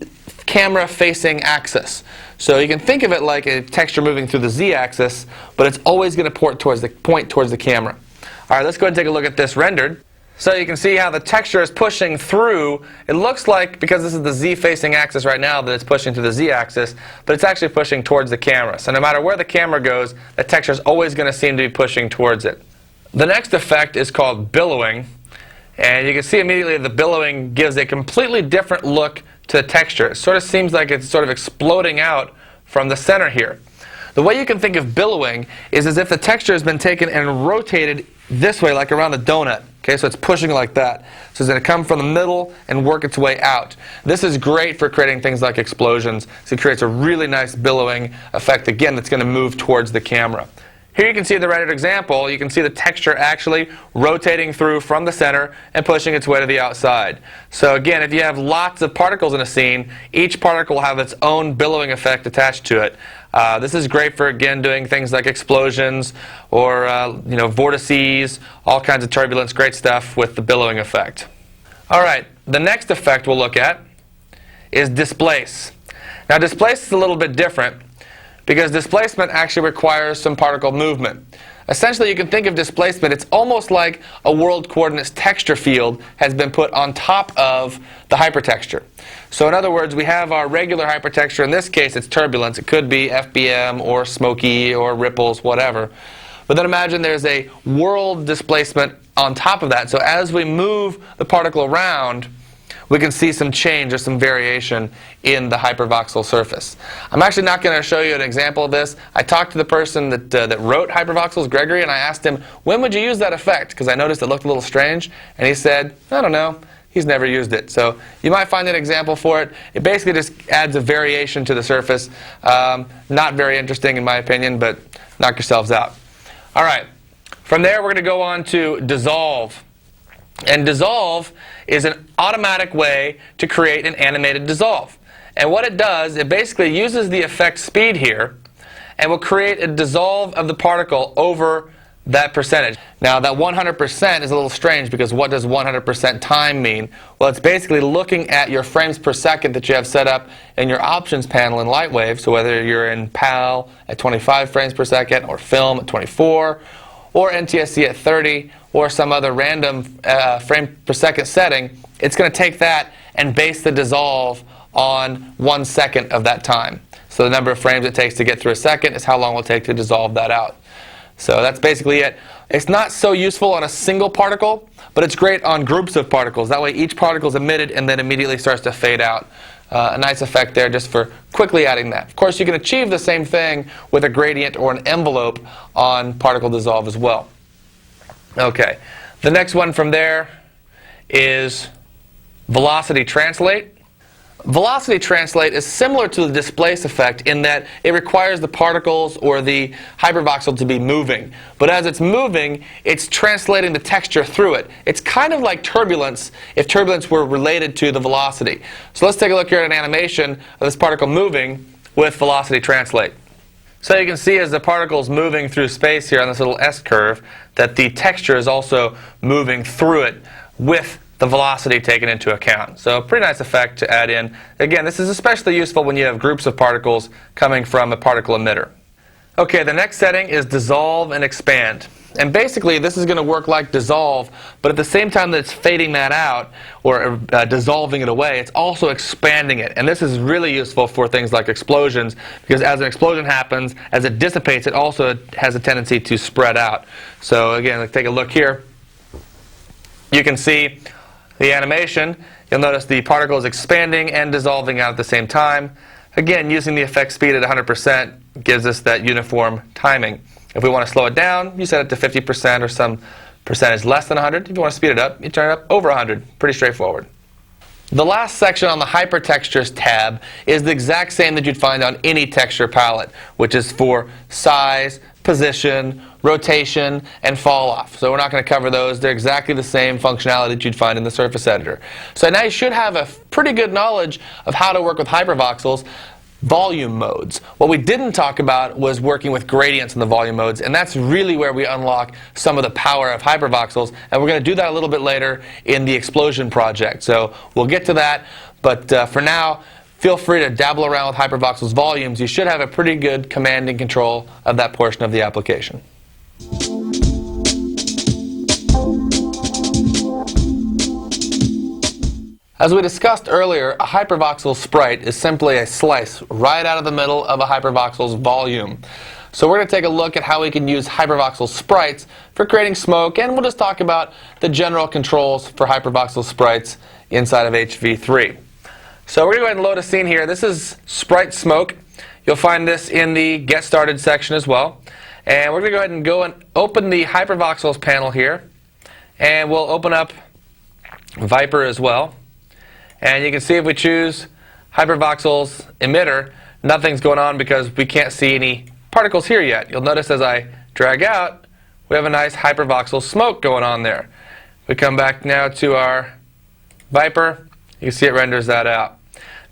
camera facing axis. So you can think of it like a texture moving through the z-axis, but it's always going to point towards the camera. All right, let's go ahead and take a look at this rendered. So you can see how the texture is pushing through. It looks like, because this is the z-facing axis right now, that it's pushing to the z-axis, but it's actually pushing towards the camera. So no matter where the camera goes, the texture is always going to seem to be pushing towards it. The next effect is called billowing. And you can see immediately the billowing gives a completely different look to the texture. It sort of seems like it's sort of exploding out from the center here. The way you can think of billowing is as if the texture has been taken and rotated this way, like around a donut. Okay, so it's pushing like that. So it's going to come from the middle and work its way out. This is great for creating things like explosions. So it creates a really nice billowing effect, again, that's going to move towards the camera. Here you can see the rendered example. You can see the texture actually rotating through from the center and pushing its way to the outside. So again, if you have lots of particles in a scene, each particle will have its own billowing effect attached to it. This is great for, again, doing things like explosions or vortices, all kinds of turbulence, great stuff with the billowing effect. All right, the next effect we'll look at is displace. Now displace is a little bit different, because displacement actually requires some particle movement. Essentially, you can think of displacement, it's almost like a world coordinates texture field has been put on top of the hypertexture. So in other words, we have our regular hypertexture. In this case, it's turbulence. It could be FBM or smoky or ripples, whatever. But then imagine there's a world displacement on top of that. So as we move the particle around, we can see some change or some variation in the hypervoxel surface. I'm actually not going to show you an example of this. I talked to the person that wrote HyperVoxels, Gregory, and I asked him, when would you use that effect? Because I noticed it looked a little strange. And he said, I don't know. He's never used it. So you might find an example for it. It basically just adds a variation to the surface. Not very interesting in my opinion, but knock yourselves out. All right. From there, we're going to go on to dissolve. And dissolve is an automatic way to create an animated dissolve. And what it does, it basically uses the effect speed here and will create a dissolve of the particle over that percentage. Now that 100% is a little strange, because what does 100% time mean? Well, it's basically looking at your frames per second that you have set up in your options panel in Lightwave. So whether you're in PAL at 25 frames per second, or film at 24, or NTSC at 30, or some other random frame per second setting, it's going to take that and base the dissolve on 1 second of that time. So the number of frames it takes to get through a second is how long it will take to dissolve that out. So that's basically it. It's not so useful on a single particle, but it's great on groups of particles. That way each particle is emitted and then immediately starts to fade out. A nice effect there just for quickly adding that. Of course, you can achieve the same thing with a gradient or an envelope on particle dissolve as well. Okay, the next one from there is velocity translate. Velocity translate is similar to the displace effect in that it requires the particles or the hypervoxel to be moving. But as it's moving, it's translating the texture through it. It's kind of like turbulence if turbulence were related to the velocity. So let's take a look here at an animation of this particle moving with velocity translate. So you can see as the particle is moving through space here on this little S-curve that the texture is also moving through it with the velocity taken into account. So a pretty nice effect to add in. Again, this is especially useful when you have groups of particles coming from a particle emitter. Okay, the next setting is dissolve and expand. And basically this is going to work like dissolve, but at the same time that it's fading that out or dissolving it away, it's also expanding it. And this is really useful for things like explosions, because as an explosion happens, as it dissipates, it also has a tendency to spread out. So again, let's take a look here. You can see the animation, You'll notice the particle is expanding and dissolving out at the same time. Again, using the effect speed at 100% gives us that uniform timing. If we want to slow it down, you set it to 50% or some percentage less than 100. If you want to speed it up, you turn it up over 100. Pretty straightforward. The last section on the Hypertextures tab is the exact same that you'd find on any texture palette, which is for size, position, rotation, and fall off. So we're not going to cover those. They're exactly the same functionality that you'd find in the surface editor. So now you should have a pretty good knowledge of how to work with HyperVoxels volume modes. What we didn't talk about was working with gradients in the volume modes, and that's really where we unlock some of the power of HyperVoxels, and we're going to do that a little bit later in the explosion project. So we'll get to that, but for now, feel free to dabble around with HyperVoxels volumes. You should have a pretty good command and control of that portion of the application. As we discussed earlier, a HyperVoxels sprite is simply a slice right out of the middle of a HyperVoxels volume. So we're going to take a look at how we can use HyperVoxels sprites for creating smoke, and we'll just talk about the general controls for HyperVoxels sprites inside of HV3. So we're going to go ahead and load a scene here. This is Sprite Smoke. You'll find this in the Get Started section as well. And we're going to go ahead and open the HyperVoxels panel here. And we'll open up Viper as well. And you can see if we choose HyperVoxels emitter, nothing's going on because we can't see any particles here yet. You'll notice as I drag out, we have a nice HyperVoxels smoke going on there. We come back now to our Viper. You can see it renders that out.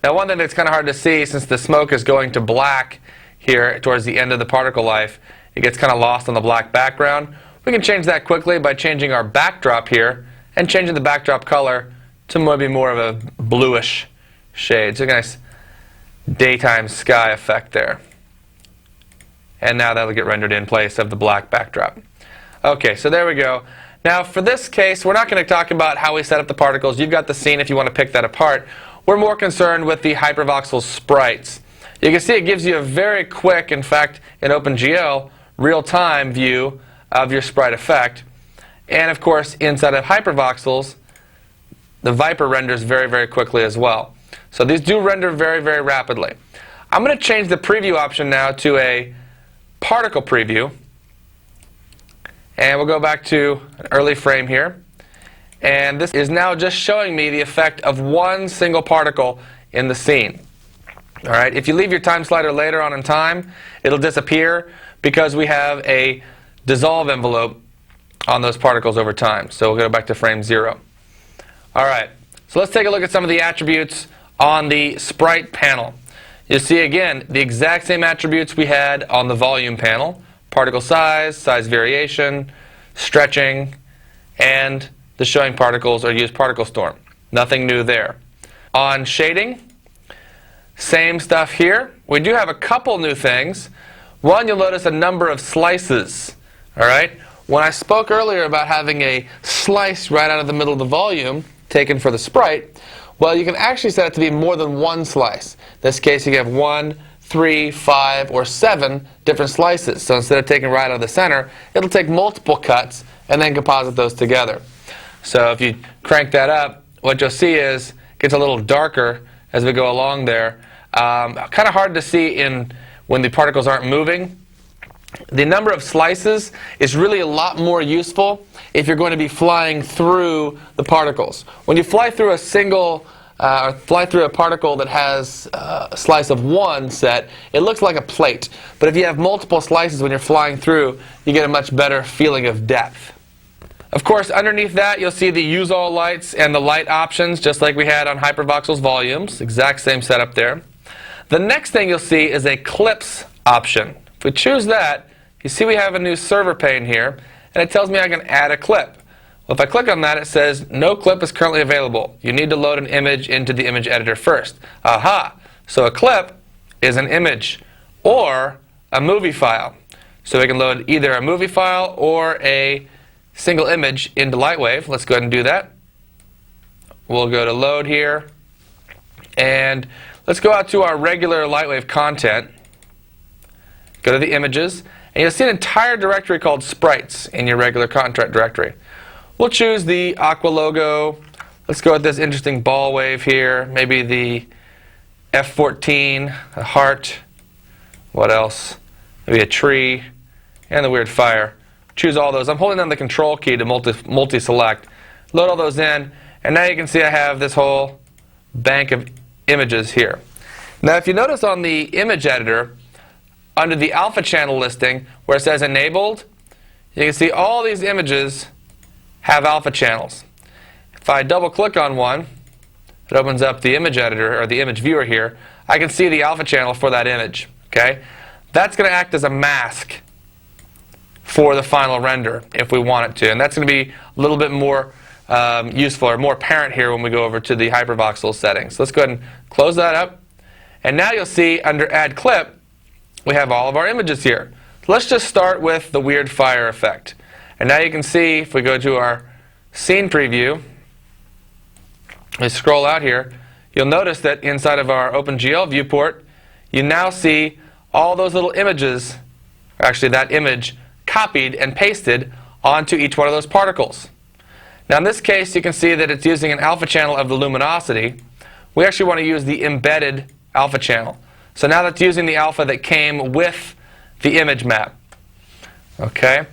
Now one thing that's kind of hard to see, since the smoke is going to black here towards the end of the particle life, it gets kind of lost on the black background. We can change that quickly by changing our backdrop here and changing the backdrop color to maybe more of a bluish shade. It's a nice daytime sky effect there. And now that'll get rendered in place of the black backdrop. Okay, so there we go. Now for this case, we're not going to talk about how we set up the particles. You've got the scene if you want to pick that apart. We're more concerned with the HyperVoxels sprites. You can see it gives you a very quick, in fact, in OpenGL, real-time view of your sprite effect. And of course, inside of HyperVoxels, the Viper renders very, very quickly as well. So these do render very, very rapidly. I'm going to change the preview option now to a particle preview. And we'll go back to an early frame here. And this is now just showing me the effect of one single particle in the scene. All right. If you leave your time slider later on in time, it'll disappear because we have a dissolve envelope on those particles over time. So we'll go back to frame 0. All right, so let's take a look at some of the attributes on the sprite panel. You'll see again the exact same attributes we had on the volume panel: particle size, size variation, stretching, and the showing particles or use particle storm. Nothing new there. On shading, same stuff here. We do have a couple new things. One, you'll notice a number of slices. All right. When I spoke earlier about having a slice right out of the middle of the volume taken for the sprite, well, you can actually set it to be more than one slice. In this case, you can have 1, 3, 5, or 7 different slices. So instead of taking right out of the center, it'll take multiple cuts and then composite those together. So if you crank that up, what you'll see is it gets a little darker as we go along there. Kind of hard to see when the particles aren't moving. The number of slices is really a lot more useful if you're going to be flying through the particles. When you fly through a single, or fly through a particle that has a slice of one set, it looks like a plate. But if you have multiple slices when you're flying through, you get a much better feeling of depth. Of course, underneath that, you'll see the use all lights and the light options, just like we had on HyperVoxels volumes. Exact same setup there. The next thing you'll see is a clips option. If we choose that, you see we have a new server pane here, and it tells me I can add a clip. Well, if I click on that, it says no clip is currently available. You need to load an image into the image editor first. Aha! So a clip is an image or a movie file. So we can load either a movie file or a single image into Lightwave. Let's go ahead and do that. We'll go to load here, and let's go out to our regular Lightwave content. Go to the images, and you'll see an entire directory called sprites in your regular content directory. We'll choose the Aqua logo. Let's go with this interesting ball wave here. Maybe the F-14, a heart. What else? Maybe a tree, and the weird fire. Choose all those. I'm holding down the control key to multi-select. Load all those in, and now you can see I have this whole bank of images here. Now if you notice on the image editor, under the alpha channel listing, where it says enabled, you can see all these images have alpha channels. If I double click on one, it opens up the image editor, or the image viewer here. I can see the alpha channel for that image. Okay? That's going to act as a mask for the final render if we want it to. And that's going to be a little bit more useful or more apparent here when we go over to the HyperVoxels settings. So let's go ahead and close that up. And now you'll see under Add Clip, we have all of our images here. So let's just start with the weird fire effect. And now you can see, if we go to our scene preview, we scroll out here, you'll notice that inside of our OpenGL viewport, you now see all those little images, or actually that image, copied and pasted onto each one of those particles. Now in this case, you can see that it's using an alpha channel of the luminosity. We actually want to use the embedded alpha channel. So now that's using the alpha that came with the image map. Okay.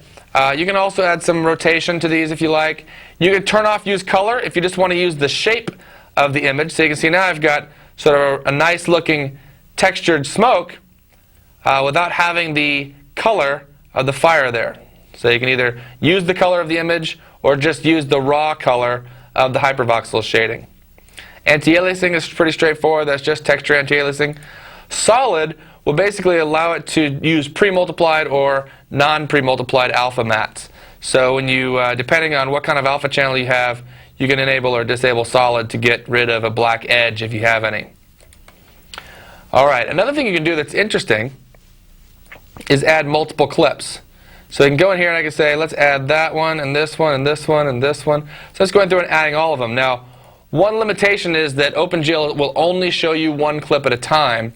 You can also add some rotation to these if you like. You can turn off use color if you just want to use the shape of the image. So you can see now I've got sort of a nice looking textured smoke without having the color of the fire there. So you can either use the color of the image or just use the raw color of the HyperVoxels shading. Anti-aliasing is pretty straightforward. That's just texture anti-aliasing. Solid will basically allow it to use pre-multiplied or non-pre-multiplied alpha mats. So when you, depending on what kind of alpha channel you have, you can enable or disable solid to get rid of a black edge if you have any. Alright, another thing you can do that's interesting is add multiple clips. So you can go in here and I can say, let's add that one, and this one, and this one, and this one. So let's go through and adding all of them. Now, one limitation is that OpenGL will only show you one clip at a time.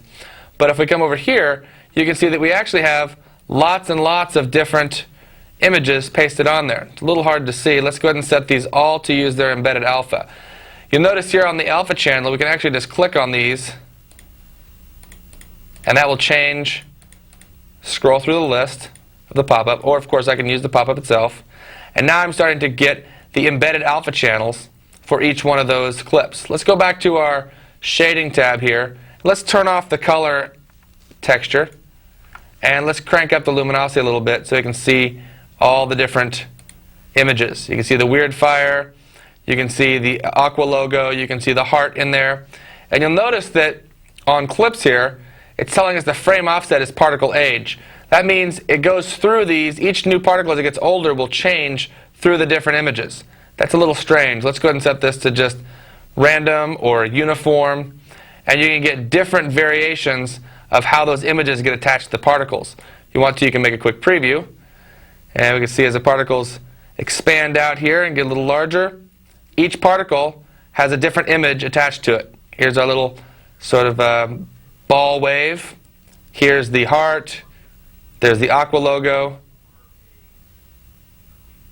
But if we come over here, you can see that we actually have lots and lots of different images pasted on there. It's a little hard to see. Let's go ahead and set these all to use their embedded alpha. You'll notice here on the alpha channel, we can actually just click on these, and that will change, scroll through the list of the pop-up, or of course I can use the pop-up itself. And now I'm starting to get the embedded alpha channels for each one of those clips. Let's go back to our shading tab here. Let's turn off the color texture, and let's crank up the luminosity a little bit so you can see all the different images. You can see the weird fire, you can see the aqua logo, you can see the heart in there. And you'll notice that on clips here, it's telling us the frame offset is particle age. That means it goes through these, each new particle as it gets older will change through the different images. That's a little strange. Let's go ahead and set this to just random or uniform. And you can get different variations of how those images get attached to the particles. If you want to, you can make a quick preview. And we can see as the particles expand out here and get a little larger, each particle has a different image attached to it. Here's our little sort of ball wave. Here's the heart. There's the aqua logo.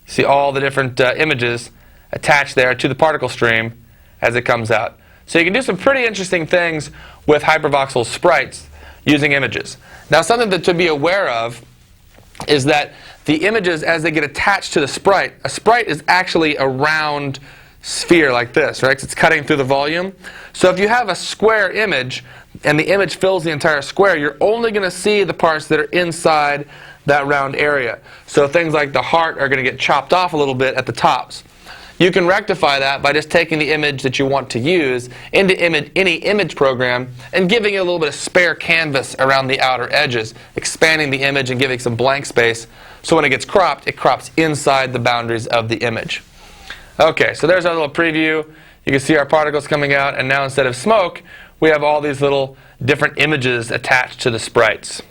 See all the different images attached there to the particle stream as it comes out. So you can do some pretty interesting things with HyperVoxels sprites using images. Now something to be aware of is that the images, as they get attached to the sprite, a sprite is actually a round sphere like this, right? 'Cause it's cutting through the volume. So if you have a square image and the image fills the entire square, you're only going to see the parts that are inside that round area. So things like the heart are going to get chopped off a little bit at the tops. You can rectify that by just taking the image that you want to use into any image program and giving it a little bit of spare canvas around the outer edges, expanding the image and giving some blank space. So when it gets cropped, it crops inside the boundaries of the image. Okay, so there's our little preview. You can see our particles coming out, and now instead of smoke, we have all these little different images attached to the sprites.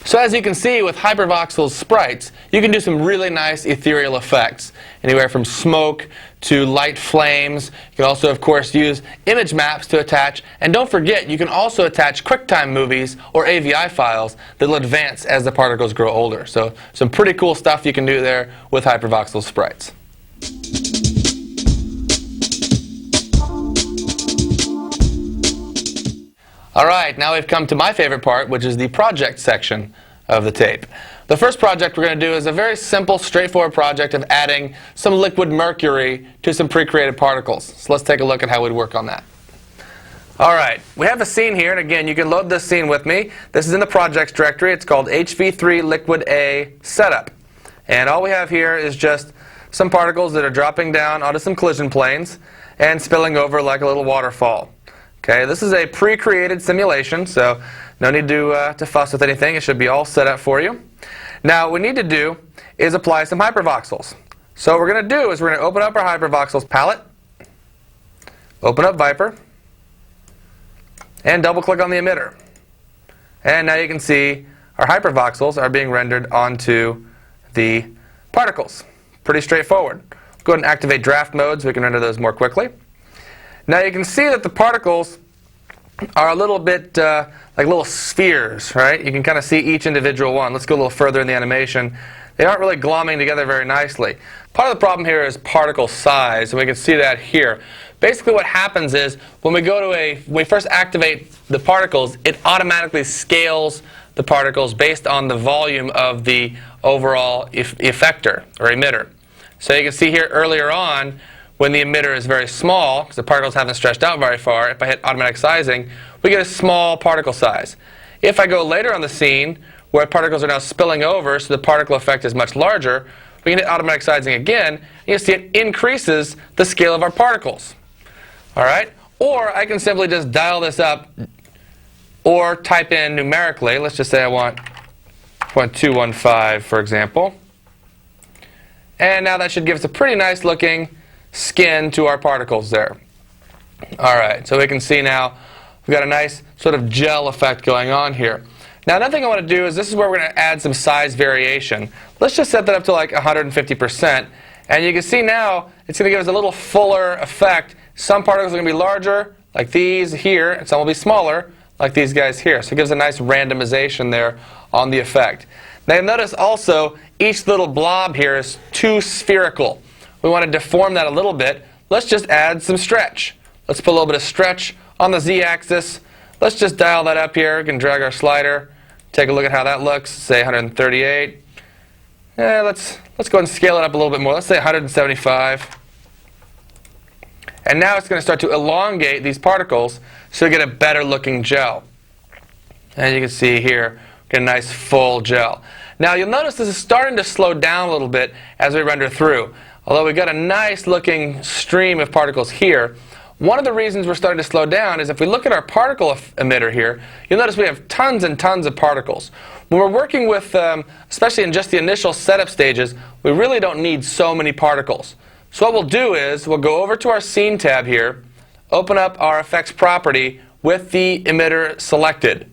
So as you can see with HyperVoxels sprites, you can do some really nice ethereal effects. Anywhere from smoke to light flames. You can also, of course, use image maps to attach. And don't forget, you can also attach QuickTime movies or AVI files that will advance as the particles grow older. So some pretty cool stuff you can do there with HyperVoxels sprites. Alright, now we've come to my favorite part, which is the project section of the tape. The first project we're going to do is a very simple, straightforward project of adding some liquid mercury to some pre-created particles. So let's take a look at how we'd work on that. Alright, we have a scene here, and again, you can load this scene with me. This is in the projects directory. It's called HV3 Liquid A Setup. And all we have here is just some particles that are dropping down onto some collision planes and spilling over like a little waterfall. Okay, this is a pre-created simulation, so no need to fuss with anything. It should be all set up for you. Now, what we need to do is apply some HyperVoxels. So what we're going to do is we're going to open up our HyperVoxels palette, open up Viper, and double-click on the emitter. And now you can see our HyperVoxels are being rendered onto the particles. Pretty straightforward. Go ahead and activate draft mode so we can render those more quickly. Now you can see that the particles are a little bit like little spheres, right? You can kind of see each individual one. Let's go a little further in the animation. They aren't really glomming together very nicely. Part of the problem here is particle size, and we can see that here. Basically what happens is when we first activate the particles, it automatically scales the particles based on the volume of the overall effector or emitter. So you can see here earlier on, when the emitter is very small, because the particles haven't stretched out very far, if I hit automatic sizing, we get a small particle size. If I go later on the scene, where particles are now spilling over, so the particle effect is much larger, we can hit automatic sizing again, and you see it increases the scale of our particles. Alright? Or I can simply just dial this up, or type in numerically. Let's just say I want 0.215, for example. And now that should give us a pretty nice looking skin to our particles there. Alright, so we can see now we've got a nice sort of gel effect going on here. Now another thing I want to do is this is where we're going to add some size variation. Let's just set that up to like 150%. And you can see now it's going to give us a little fuller effect. Some particles are going to be larger, like these here, and some will be smaller, like these guys here. So it gives a nice randomization there on the effect. Now you'll notice also each little blob here is too spherical. We want to deform that a little bit. Let's just add some stretch. Let's put a little bit of stretch on the z-axis. Let's just dial that up here. We can drag our slider. Take a look at how that looks. Say 138. Let's go ahead and scale it up a little bit more. Let's say 175. And now it's going to start to elongate these particles so we get a better looking gel. And you can see here, get a nice full gel. Now you'll notice this is starting to slow down a little bit as we render through. Although we've got a nice looking stream of particles here, one of the reasons we're starting to slow down is if we look at our particle emitter here, you'll notice we have tons and tons of particles. When we're working with, especially in just the initial setup stages, we really don't need so many particles. So what we'll do is we'll go over to our Scene tab here, open up our effects property with the emitter selected.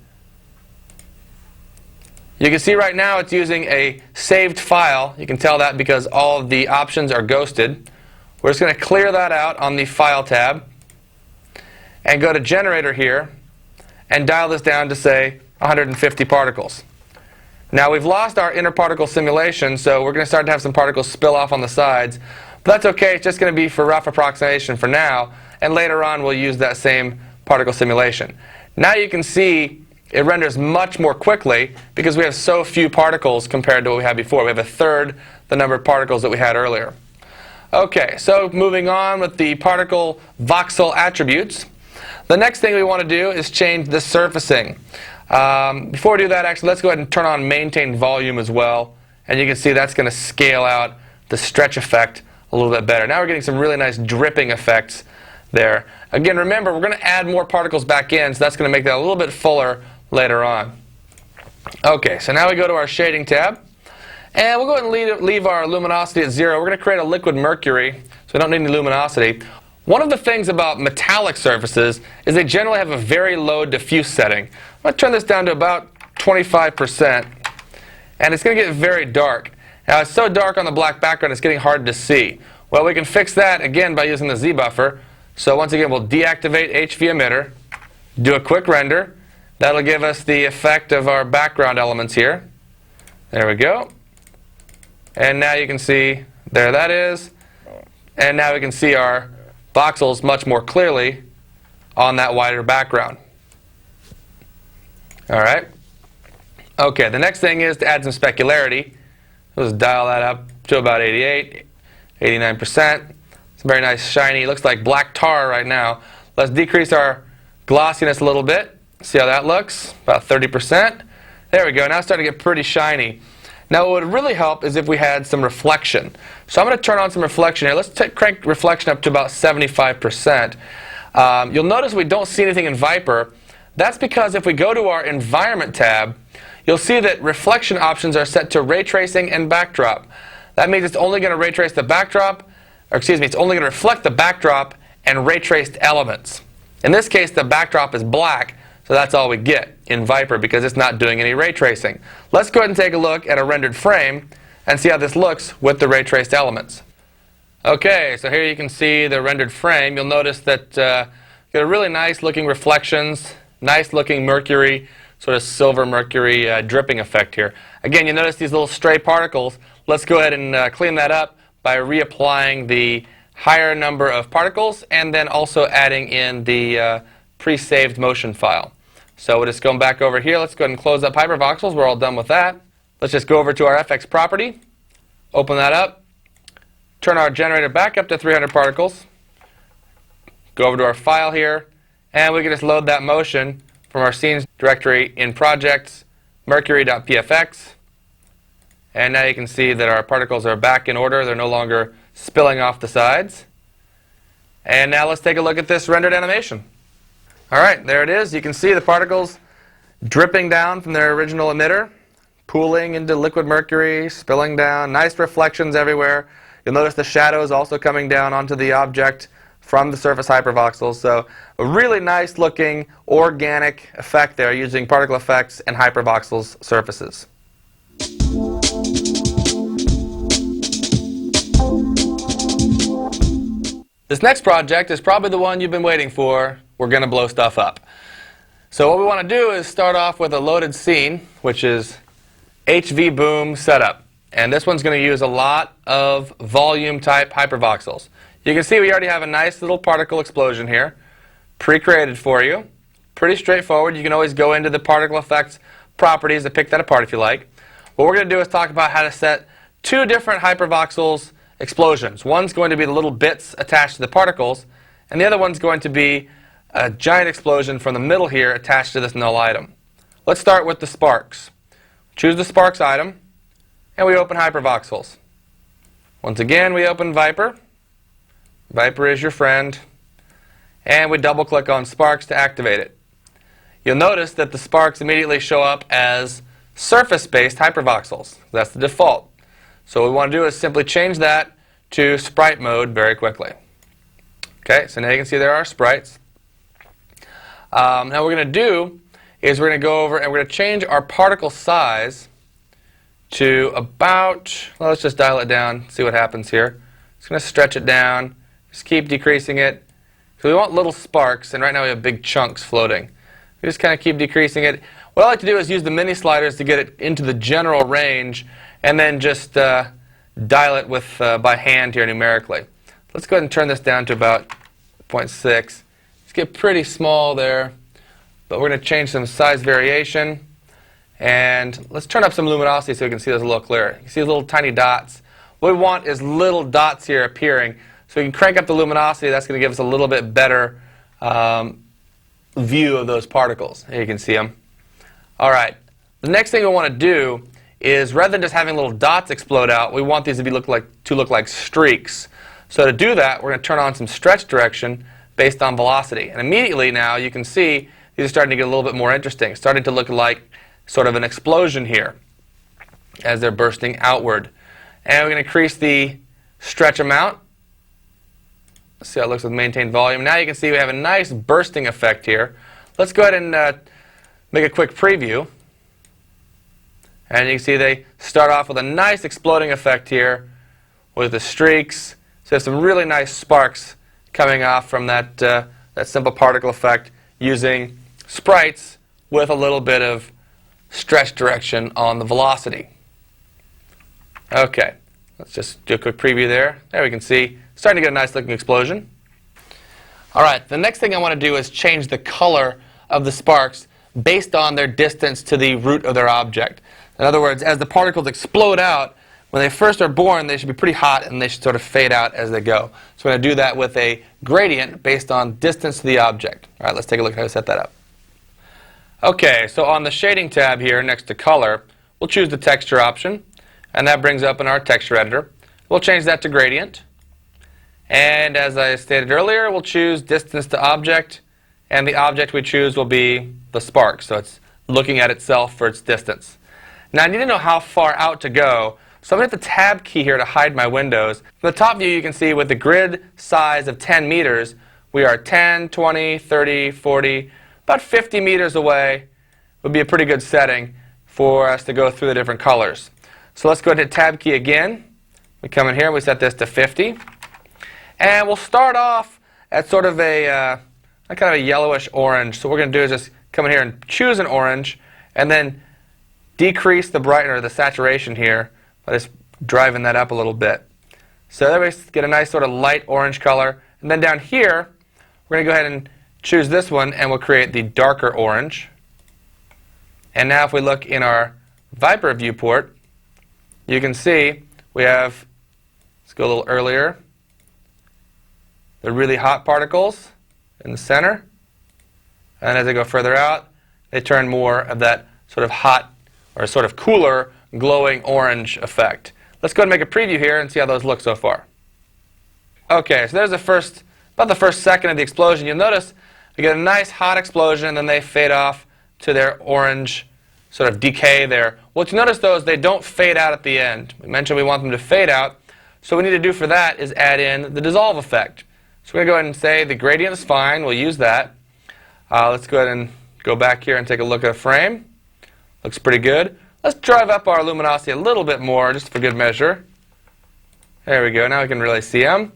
You can see right now it's using a saved file. You can tell that because all of the options are ghosted. We're just going to clear that out on the File tab and go to Generator here and dial this down to say 150 particles. Now we've lost our inner particle simulation, so we're going to start to have some particles spill off on the sides. But that's okay. It's just going to be for rough approximation for now, and later on we'll use that same particle simulation. Now you can see it renders much more quickly because we have so few particles compared to what we had before. We have a third the number of particles that we had earlier. Okay, so moving on with the particle voxel attributes. The next thing we want to do is change the surfacing. Before we do that, actually, let's go ahead and turn on maintain volume as well. And you can see that's going to scale out the stretch effect a little bit better. Now we're getting some really nice dripping effects there. Again, remember, we're going to add more particles back in, so that's going to make that a little bit fuller later on. Okay, so now we go to our shading tab. And we'll go ahead and leave our luminosity at 0. We're going to create a liquid mercury, so we don't need any luminosity. One of the things about metallic surfaces is they generally have a very low diffuse setting. I'm going to turn this down to about 25%. And it's going to get very dark. Now it's so dark on the black background it's getting hard to see. Well, we can fix that again by using the Z buffer. So once again we'll deactivate HV emitter, do a quick render. That'll give us the effect of our background elements here. There we go. And now you can see, there that is. And now we can see our voxels much more clearly on that wider background. All right. Okay, the next thing is to add some specularity. Let's dial that up to about 88, 89%. It's very nice, shiny. Looks like black tar right now. Let's decrease our glossiness a little bit. See how that looks? About 30%. There we go. Now it's starting to get pretty shiny. Now what would really help is if we had some reflection. So I'm going to turn on some reflection here. Let's crank reflection up to about 75%. You'll notice we don't see anything in Viper. That's because if we go to our Environment tab, you'll see that reflection options are set to ray tracing and backdrop. That means it's only going to ray trace the backdrop, or excuse me, it's only going to reflect the backdrop and ray traced elements. In this case, the backdrop is black, so that's all we get in Viper because it's not doing any ray tracing. Let's go ahead and take a look at a rendered frame and see how this looks with the ray traced elements. Okay, so here you can see the rendered frame. You'll notice that you get a really nice looking reflections, nice looking mercury, sort of silver mercury dripping effect here. Again, you notice these little stray particles. Let's go ahead and clean that up by reapplying the higher number of particles and then also adding in the pre-saved motion file. So we're just going back over here. Let's go ahead and close up HyperVoxels. We're all done with that. Let's just go over to our FX property, open that up, turn our generator back up to 300 particles, go over to our file here, and we can just load that motion from our scenes directory in projects, mercury.pfx. And now you can see that our particles are back in order. They're no longer spilling off the sides. And now let's take a look at this rendered animation. All right, there it is. You can see the particles dripping down from their original emitter, pooling into liquid mercury, spilling down, nice reflections everywhere. You'll notice the shadows also coming down onto the object from the surface HyperVoxels. So a really nice looking organic effect there using particle effects and HyperVoxels surfaces. This next project is probably the one you've been waiting for. We're going to blow stuff up. So what we want to do is start off with a loaded scene, which is HV boom setup. And this one's going to use a lot of volume type HyperVoxels. You can see we already have a nice little particle explosion here, pre-created for you. Pretty straightforward. You can always go into the particle effects properties to pick that apart if you like. What we're going to do is talk about how to set two different HyperVoxels explosions. One's going to be the little bits attached to the particles, and the other one's going to be a giant explosion from the middle here attached to this null item. Let's start with the sparks. Choose the sparks item, and we open HyperVoxels. Once again, we open Viper. Viper is your friend. And we double click on sparks to activate it. You'll notice that the sparks immediately show up as surface-based HyperVoxels. That's the default. So what we want to do is simply change that to sprite mode very quickly. Okay, so now you can see there are sprites. Now what we're going to do is we're going to go over and we're going to change our particle size to about, well, let's just dial it down, see what happens here. Just going to stretch it down, just keep decreasing it. So we want little sparks, and right now we have big chunks floating. We just kind of keep decreasing it. What I like to do is use the mini sliders to get it into the general range, and then just dial it with by hand here numerically. Let's go ahead and turn this down to about 0.6. Let's get pretty small there, but we're going to change some size variation. And let's turn up some luminosity so we can see this a little clearer. You see little tiny dots. What we want is little dots here appearing. So we can crank up the luminosity. That's going to give us a little bit better view of those particles. Here you can see them. All right. The next thing we want to do is, rather than just having little dots explode out, we want these to look like streaks. So to do that, we're going to turn on some stretch direction based on velocity. And immediately now you can see these are starting to get a little bit more interesting. It's starting to look like sort of an explosion here as they're bursting outward. And we're going to increase the stretch amount. Let's see how it looks with maintained volume. Now you can see we have a nice bursting effect here. Let's go ahead and make a quick preview. And you can see they start off with a nice exploding effect here with the streaks. So there's some really nice sparks coming off from that, that simple particle effect using sprites with a little bit of stretch direction on the velocity. Okay, let's just do a quick preview there. There we can see, starting to get a nice looking explosion. All right, the next thing I want to do is change the color of the sparks based on their distance to the root of their object. In other words, as the particles explode out, when they first are born, they should be pretty hot and they should sort of fade out as they go. So we're going to do that with a gradient based on distance to the object. All right, let's take a look at how to set that up. Okay, so on the shading tab here next to color, we'll choose the texture option, and that brings up in our texture editor. We'll change that to gradient. And as I stated earlier, we'll choose distance to object, and the object we choose will be the spark, so it's looking at itself for its distance. Now I need to know how far out to go, so I'm going to hit the tab key here to hide my windows. From the top view you can see with the grid size of 10 meters, we are 10, 20, 30, 40, about 50 meters away would be a pretty good setting for us to go through the different colors. So let's go ahead and hit tab key again. We come in here and we set this to 50. And we'll start off at sort of a kind of a yellowish orange. So what we're going to do is just come in here and choose an orange and then decrease the brightness or the saturation here by just driving that up a little bit. So there we get a nice sort of light orange color. And then down here, we're going to go ahead and choose this one and we'll create the darker orange. And now if we look in our Viper viewport, you can see we have, let's go a little earlier, the really hot particles in the center. And as they go further out, they turn more of that sort of hot or sort of cooler glowing orange effect. Let's go ahead and make a preview here and see how those look so far. Okay, so there's about the first second of the explosion. You'll notice we get a nice hot explosion and then they fade off to their orange sort of decay there. What you notice though is they don't fade out at the end. We mentioned we want them to fade out. So what we need to do for that is add in the dissolve effect. So we're going to go ahead and say the gradient is fine. We'll use that. Let's go ahead and go back here and take a look at a frame. Looks pretty good. Let's drive up our luminosity a little bit more just for good measure. There we go. Now we can really see them.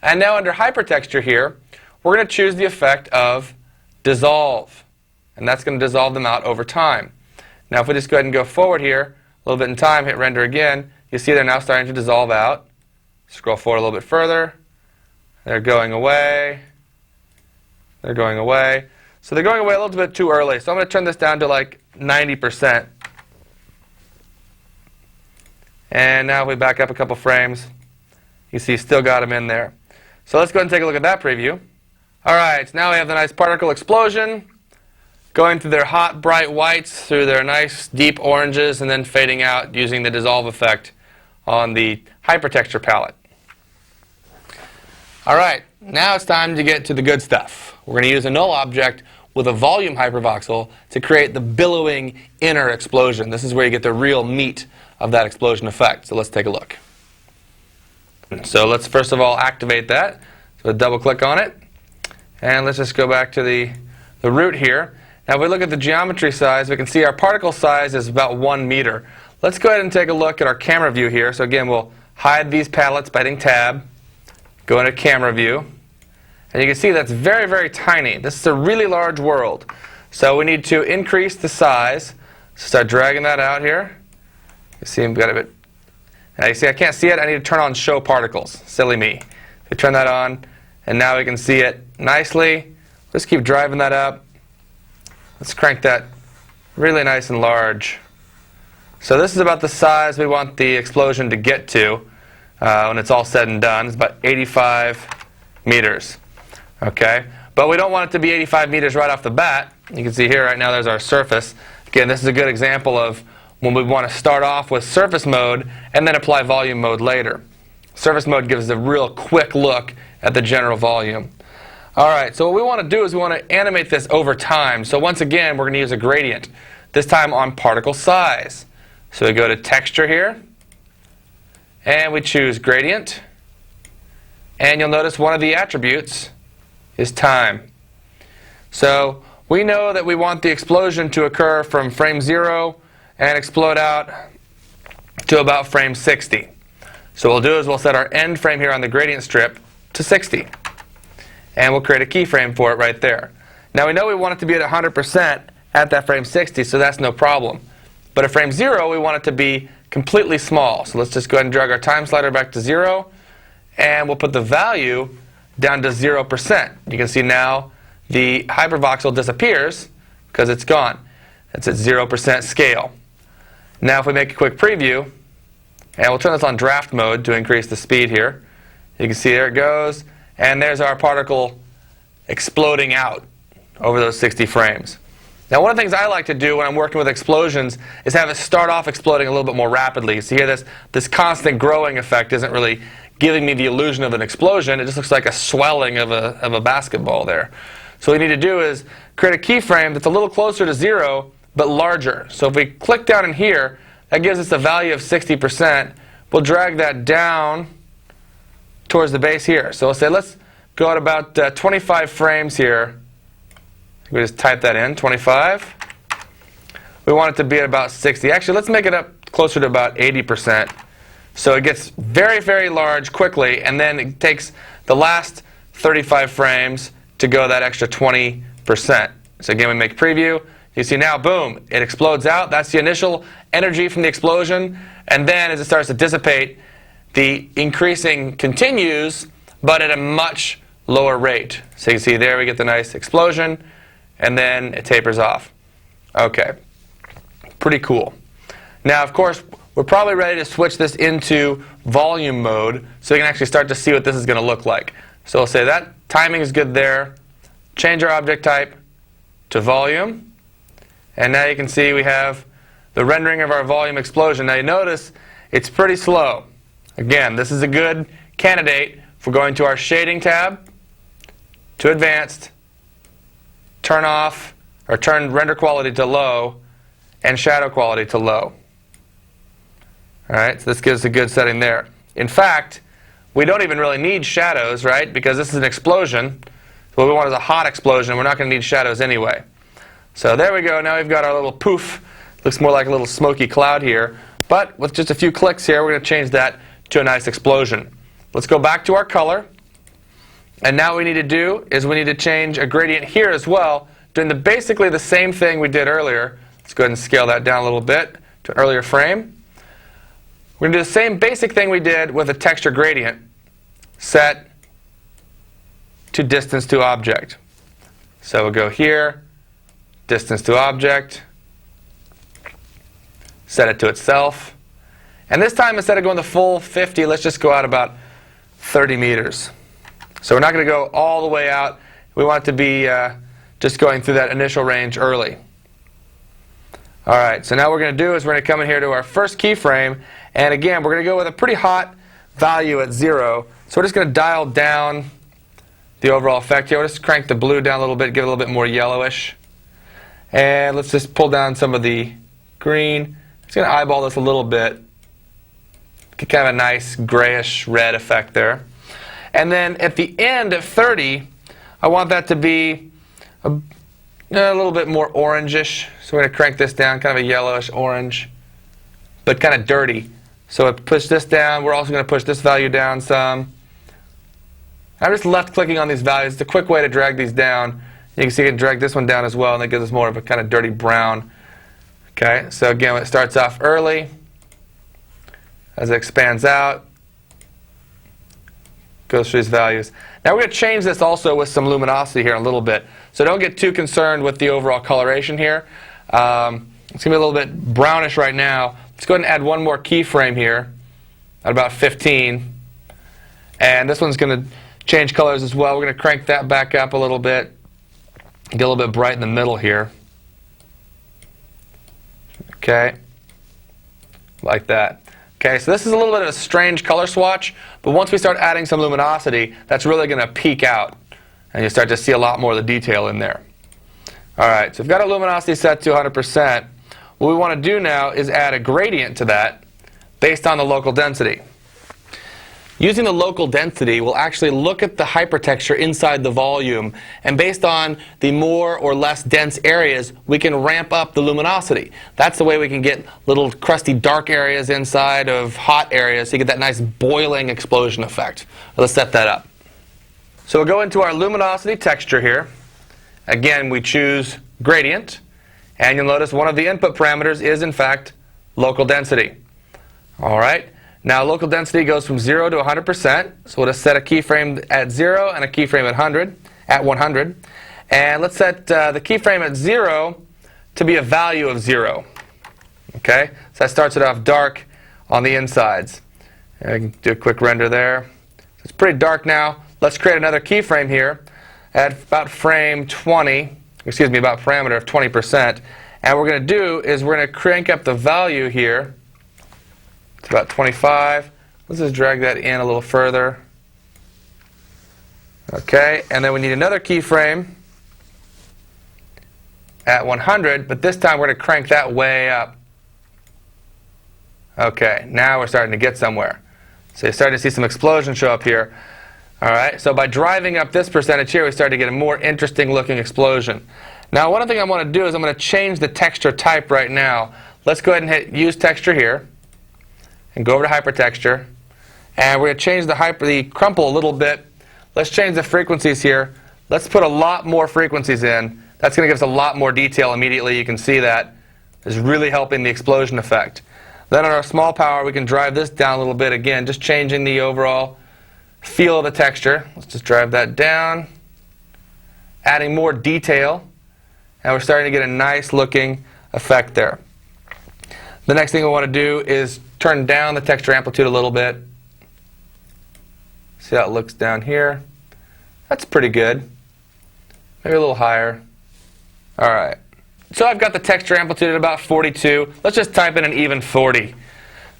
And now under hypertexture here, we're going to choose the effect of dissolve. And that's going to dissolve them out over time. Now if we just go ahead and go forward here, a little bit in time, hit render again, you see they're now starting to dissolve out. Scroll forward a little bit further. They're going away. They're going away. So they're going away a little bit too early. So I'm going to turn this down to like 90%. And now if we back up a couple frames, you see still got them in there. So let's go ahead and take a look at that preview. All right, so now we have the nice particle explosion going through their hot, bright whites, through their nice, deep oranges, and then fading out using the dissolve effect on the hypertexture palette. All right, now it's time to get to the good stuff. We're going to use a null object with a volume hypervoxel to create the billowing inner explosion. This is where you get the real meat of that explosion effect. So let's take a look. So let's first of all activate that. So double click on it. And let's just go back to the root here. Now if we look at the geometry size, we can see our particle size is about 1 meter. Let's go ahead and take a look at our camera view here. So again, we'll hide these palettes by hitting tab, go into camera view, and you can see that's very, very tiny. This is a really large world. So we need to increase the size. So start dragging that out here. You see we've got a bit. Now you see I can't see it. I need to turn on show particles. Silly me. So turn that on, and now we can see it nicely. Let's keep driving that up. Let's crank that really nice and large. So this is about the size we want the explosion to get to when it's all said and done. It's about 85 meters. Okay, but we don't want it to be 85 meters right off the bat. You can see here right now there's our surface. Again, this is a good example of when we want to start off with surface mode and then apply volume mode later. Surface mode gives a real quick look at the general volume. All right, so what we want to do is we want to animate this over time. So once again, we're going to use a gradient, this time on particle size. So we go to texture here, and we choose gradient. And you'll notice one of the attributes is time. So we know that we want the explosion to occur from frame 0 and explode out to about frame 60. So what we'll do is we'll set our end frame here on the gradient strip to 60. And we'll create a keyframe for it right there. Now we know we want it to be at 100% at that frame 60, so that's no problem. But at frame 0, we want it to be completely small. So let's just go ahead and drag our time slider back to 0, and we'll put the value down to 0%. You can see now the hypervoxel disappears because it's gone. That's at 0% scale. Now if we make a quick preview, and we'll turn this on draft mode to increase the speed here. You can see there it goes, and there's our particle exploding out over those 60 frames. Now one of the things I like to do when I'm working with explosions is have it start off exploding a little bit more rapidly. So here this constant growing effect isn't really giving me the illusion of an explosion. It just looks like a swelling of a basketball there. So what we need to do is create a keyframe that's a little closer to 0 but larger. So if we click down in here, that gives us a value of 60%. We'll drag that down towards the base here. So we'll say let's go at about 25 frames here. We just type that in, 25. We want it to be at about 60. Actually, let's make it up closer to about 80%. So it gets very, very large quickly, and then it takes the last 35 frames to go that extra 20%. So again, we make preview. You see now, boom, it explodes out. That's the initial energy from the explosion. And then as it starts to dissipate, the increasing continues, but at a much lower rate. So you can see there we get the nice explosion, and then it tapers off. Okay, pretty cool. Now, of course, we're probably ready to switch this into volume mode so we can actually start to see what this is going to look like. So we'll say that timing is good there. Change our object type to volume. And now you can see we have the rendering of our volume explosion. Now you notice it's pretty slow. Again, this is a good candidate for going to our shading tab, to advanced, turn off or turn render quality to low, and shadow quality to low. Alright, so this gives a good setting there. In fact, we don't even really need shadows, right? Because this is an explosion. So what we want is a hot explosion. We're not going to need shadows anyway. So there we go. Now we've got our little poof. Looks more like a little smoky cloud here. But with just a few clicks here, we're going to change that to a nice explosion. Let's go back to our color. And now what we need to do is we need to change a gradient here as well, doing basically the same thing we did earlier. Let's go ahead and scale that down a little bit to an earlier frame. We're going to do the same basic thing we did with a texture gradient. Set to distance to object. So we'll go here, distance to object, set it to itself. And this time, instead of going the full 50, let's just go out about 30 meters. So we're not going to go all the way out. We want it to be just going through that initial range early. All right, so now what we're going to do is we're going to come in here to our first keyframe. And again, we're going to go with a pretty hot value at 0. So we're just going to dial down the overall effect here. We'll just crank the blue down a little bit, give it a little bit more yellowish. And let's just pull down some of the green. Just going to eyeball this a little bit. Get kind of a nice grayish red effect there. And then at the end of 30, I want that to be a little bit more orangish. So we're going to crank this down, kind of a yellowish orange, but kind of dirty. So I push this down. We're also going to push this value down some. I'm just left clicking on these values. It's a quick way to drag these down. You can see you can drag this one down as well, and that gives us more of a kind of dirty brown. Okay, so again, it starts off early. As it expands out, goes through these values. Now we're going to change this also with some luminosity here in a little bit. So don't get too concerned with the overall coloration here. It's going to be a little bit brownish right now. Let's go ahead and add one more keyframe here at about 15. And this one's going to change colors as well. We're going to crank that back up a little bit. Get a little bit bright in the middle here. Okay, like that. Okay, so this is a little bit of a strange color swatch, but once we start adding some luminosity, that's really going to peak out, and you start to see a lot more of the detail in there. All right, so we've got our luminosity set to 100%. What we want to do now is add a gradient to that based on the local density. Using the local density, we'll actually look at the hypertexture inside the volume, and based on the more or less dense areas, we can ramp up the luminosity. That's the way we can get little crusty dark areas inside of hot areas, so you get that nice boiling explosion effect. Let's set that up. So we'll go into our luminosity texture here. Again, we choose gradient, and you'll notice one of the input parameters is, in fact, local density. All right. Now local density goes from 0 to 100%, so we'll just set a keyframe at 0 and a keyframe at 100. And let's set the keyframe at 0 to be a value of 0. Okay, so that starts it off dark on the insides. And I can do a quick render there. It's pretty dark now. Let's create another keyframe here at about frame 20, excuse me, about parameter of 20%. And what we're going to do is we're going to crank up the value here to about 25. Let's just drag that in a little further. Okay, and then we need another keyframe at 100, but this time we're going to crank that way up. Okay, now we're starting to get somewhere. So you're starting to see some explosion show up here. All right, so by driving up this percentage here, we start to get a more interesting looking explosion. Now, one thing I want to do is I'm going to change the texture type right now. Let's go ahead and hit Use Texture here, and go over to Hypertexture, and we're going to change the crumple a little bit. Let's change the frequencies here. Let's put a lot more frequencies in. That's going to give us a lot more detail immediately. You can see that is really helping the explosion effect. Then on our small power, we can drive this down a little bit again, just changing the overall feel of the texture. Let's just drive that down, adding more detail, and we're starting to get a nice looking effect there. The next thing we want to do is turn down the texture amplitude a little bit. See how it looks down here? That's pretty good. Maybe a little higher. All right. So I've got the texture amplitude at about 42. Let's just type in an even 40.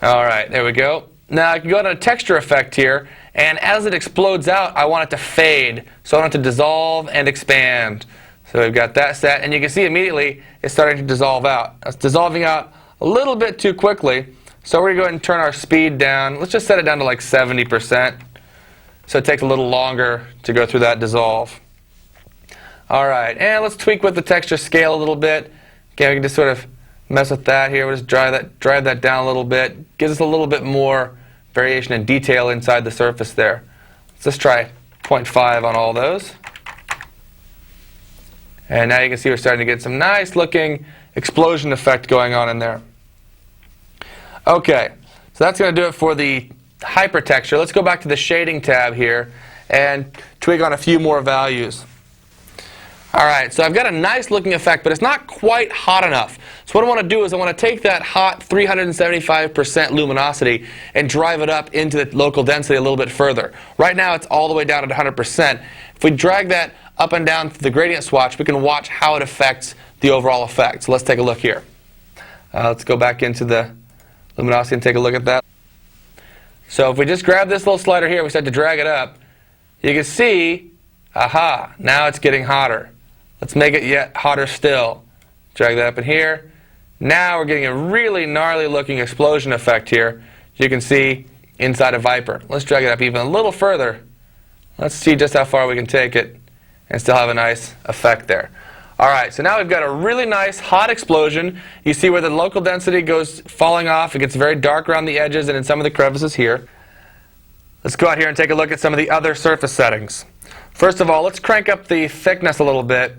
All right, there we go. Now I can go to a texture effect here, and as it explodes out, I want it to fade. So I want it to dissolve and expand. So we've got that set, and you can see immediately it's starting to dissolve out. It's dissolving out a little bit too quickly. So we're going to go ahead and turn our speed down. Let's just set it down to like 70%. So it takes a little longer to go through that dissolve. All right, and let's tweak with the texture scale a little bit. Again, we can just sort of mess with that here. We'll just drive that down a little bit. Gives us a little bit more variation and detail inside the surface there. Let's just try 0.5 on all those. And now you can see we're starting to get some nice looking explosion effect going on in there. Okay, so that's going to do it for the hypertexture. Let's go back to the shading tab here and tweak on a few more values. All right, so I've got a nice looking effect, but it's not quite hot enough. So what I want to do is I want to take that hot 375% luminosity and drive it up into the local density a little bit further. Right now it's all the way down at 100%. If we drag that up and down to the gradient swatch, we can watch how it affects the overall effect. So let's take a look here. Let's go back into the luminosity and take a look at that. So if we just grab this little slider here, we start to drag it up, you can see, aha, now it's getting hotter. Let's make it yet hotter still. Drag that up in here. Now we're getting a really gnarly looking explosion effect here. You can see inside a Viper. Let's drag it up even a little further. Let's see just how far we can take it and still have a nice effect there. All right, so now we've got a really nice hot explosion. You see where the local density goes falling off. It gets very dark around the edges and in some of the crevices here. Let's go out here and take a look at some of the other surface settings. First of all, let's crank up the thickness a little bit,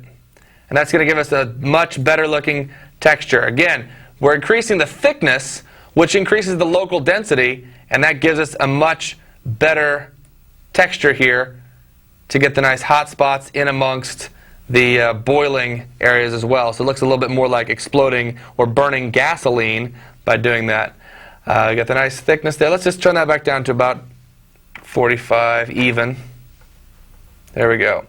and that's going to give us a much better looking texture. Again, we're increasing the thickness, which increases the local density, and that gives us a much better texture here to get the nice hot spots in amongst the boiling areas as well. So it looks a little bit more like exploding or burning gasoline by doing that. We got the nice thickness there. Let's just turn that back down to about 45 even. There we go.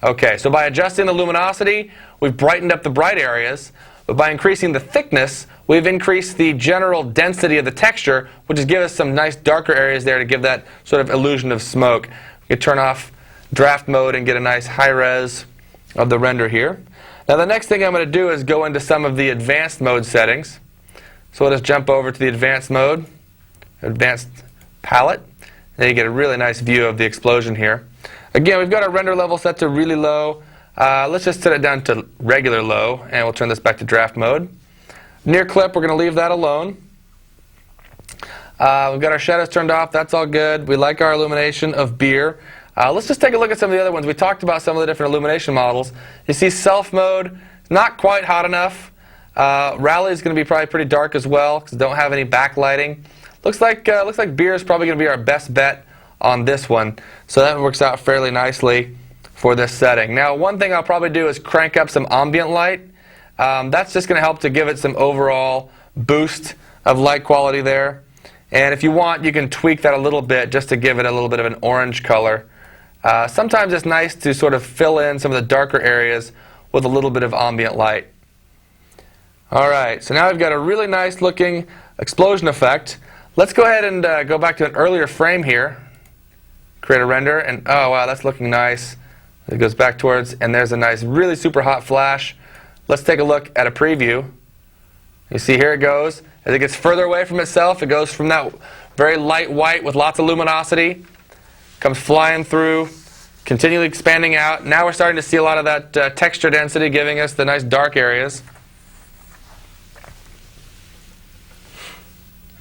Okay, so by adjusting the luminosity, we've brightened up the bright areas, but by increasing the thickness, we've increased the general density of the texture, which has given us some nice darker areas there to give that sort of illusion of smoke. We can turn off draft mode and get a nice high res of the render here. Now the next thing I'm going to do is go into some of the advanced mode settings. So we'll just jump over to the advanced mode, advanced palette. Then you get a really nice view of the explosion here. Again, we've got our render level set to really low. Let's just set it down to regular low, and we'll turn this back to draft mode. Near clip, we're going to leave that alone. We've got our shadows turned off. That's all good. We like our illumination of beer. Let's just take a look at some of the other ones. We talked about some of the different illumination models. You see self mode, not quite hot enough. Rally is going to be probably pretty dark as well because we don't have any backlighting. Looks like beer is probably going to be our best bet on this one. So that works out fairly nicely for this setting. Now one thing I'll probably do is crank up some ambient light. That's just going to help to give it some overall boost of light quality there. And if you want, you can tweak that a little bit just to give it a little bit of an orange color. Sometimes it's nice to sort of fill in some of the darker areas with a little bit of ambient light. Alright, so now we've got a really nice looking explosion effect. Let's go ahead and go back to an earlier frame here. Create a render, and oh wow, that's looking nice. It goes back towards, and there's a nice, really super hot flash. Let's take a look at a preview. You see here it goes. As it gets further away from itself, it goes from that very light white with lots of luminosity, comes flying through, continually expanding out. Now we're starting to see a lot of that texture density, giving us the nice dark areas.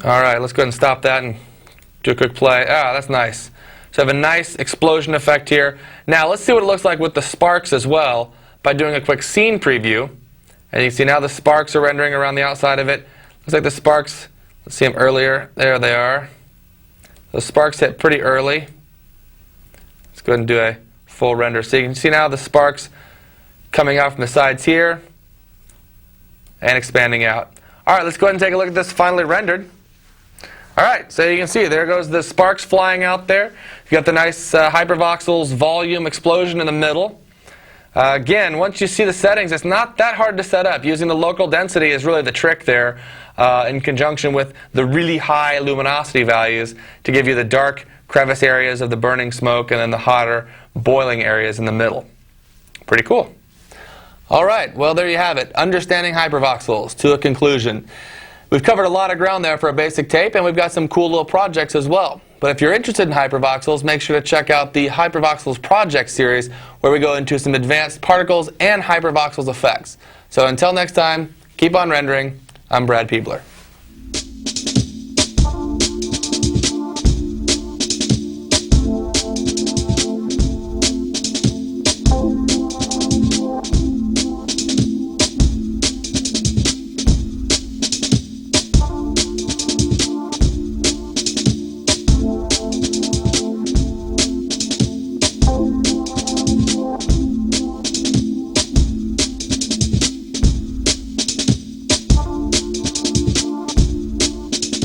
Alright, let's go ahead and stop that and do a quick play. Ah, that's nice. So I have a nice explosion effect here. Now let's see what it looks like with the sparks as well by doing a quick scene preview. And you can see now the sparks are rendering around the outside of it. Looks like the sparks, let's see them earlier. There they are. The sparks hit pretty early. Let's go ahead and do a full render. So you can see now the sparks coming out from the sides here and expanding out. Alright, let's go ahead and take a look at this finally rendered. Alright, so you can see there goes the sparks flying out there. You've got the nice HyperVoxels volume explosion in the middle. Again, once you see the settings, it's not that hard to set up. Using the local density is really the trick there, in conjunction with the really high luminosity values to give you the dark crevice areas of the burning smoke and then the hotter boiling areas in the middle. Pretty cool. Alright, well there you have it. Understanding HyperVoxels to a conclusion. We've covered a lot of ground there for a basic tape, and we've got some cool little projects as well. But if you're interested in HyperVoxels, make sure to check out the HyperVoxels project series, where we go into some advanced particles and HyperVoxels effects. So until next time, keep on rendering. I'm Brad Peebler.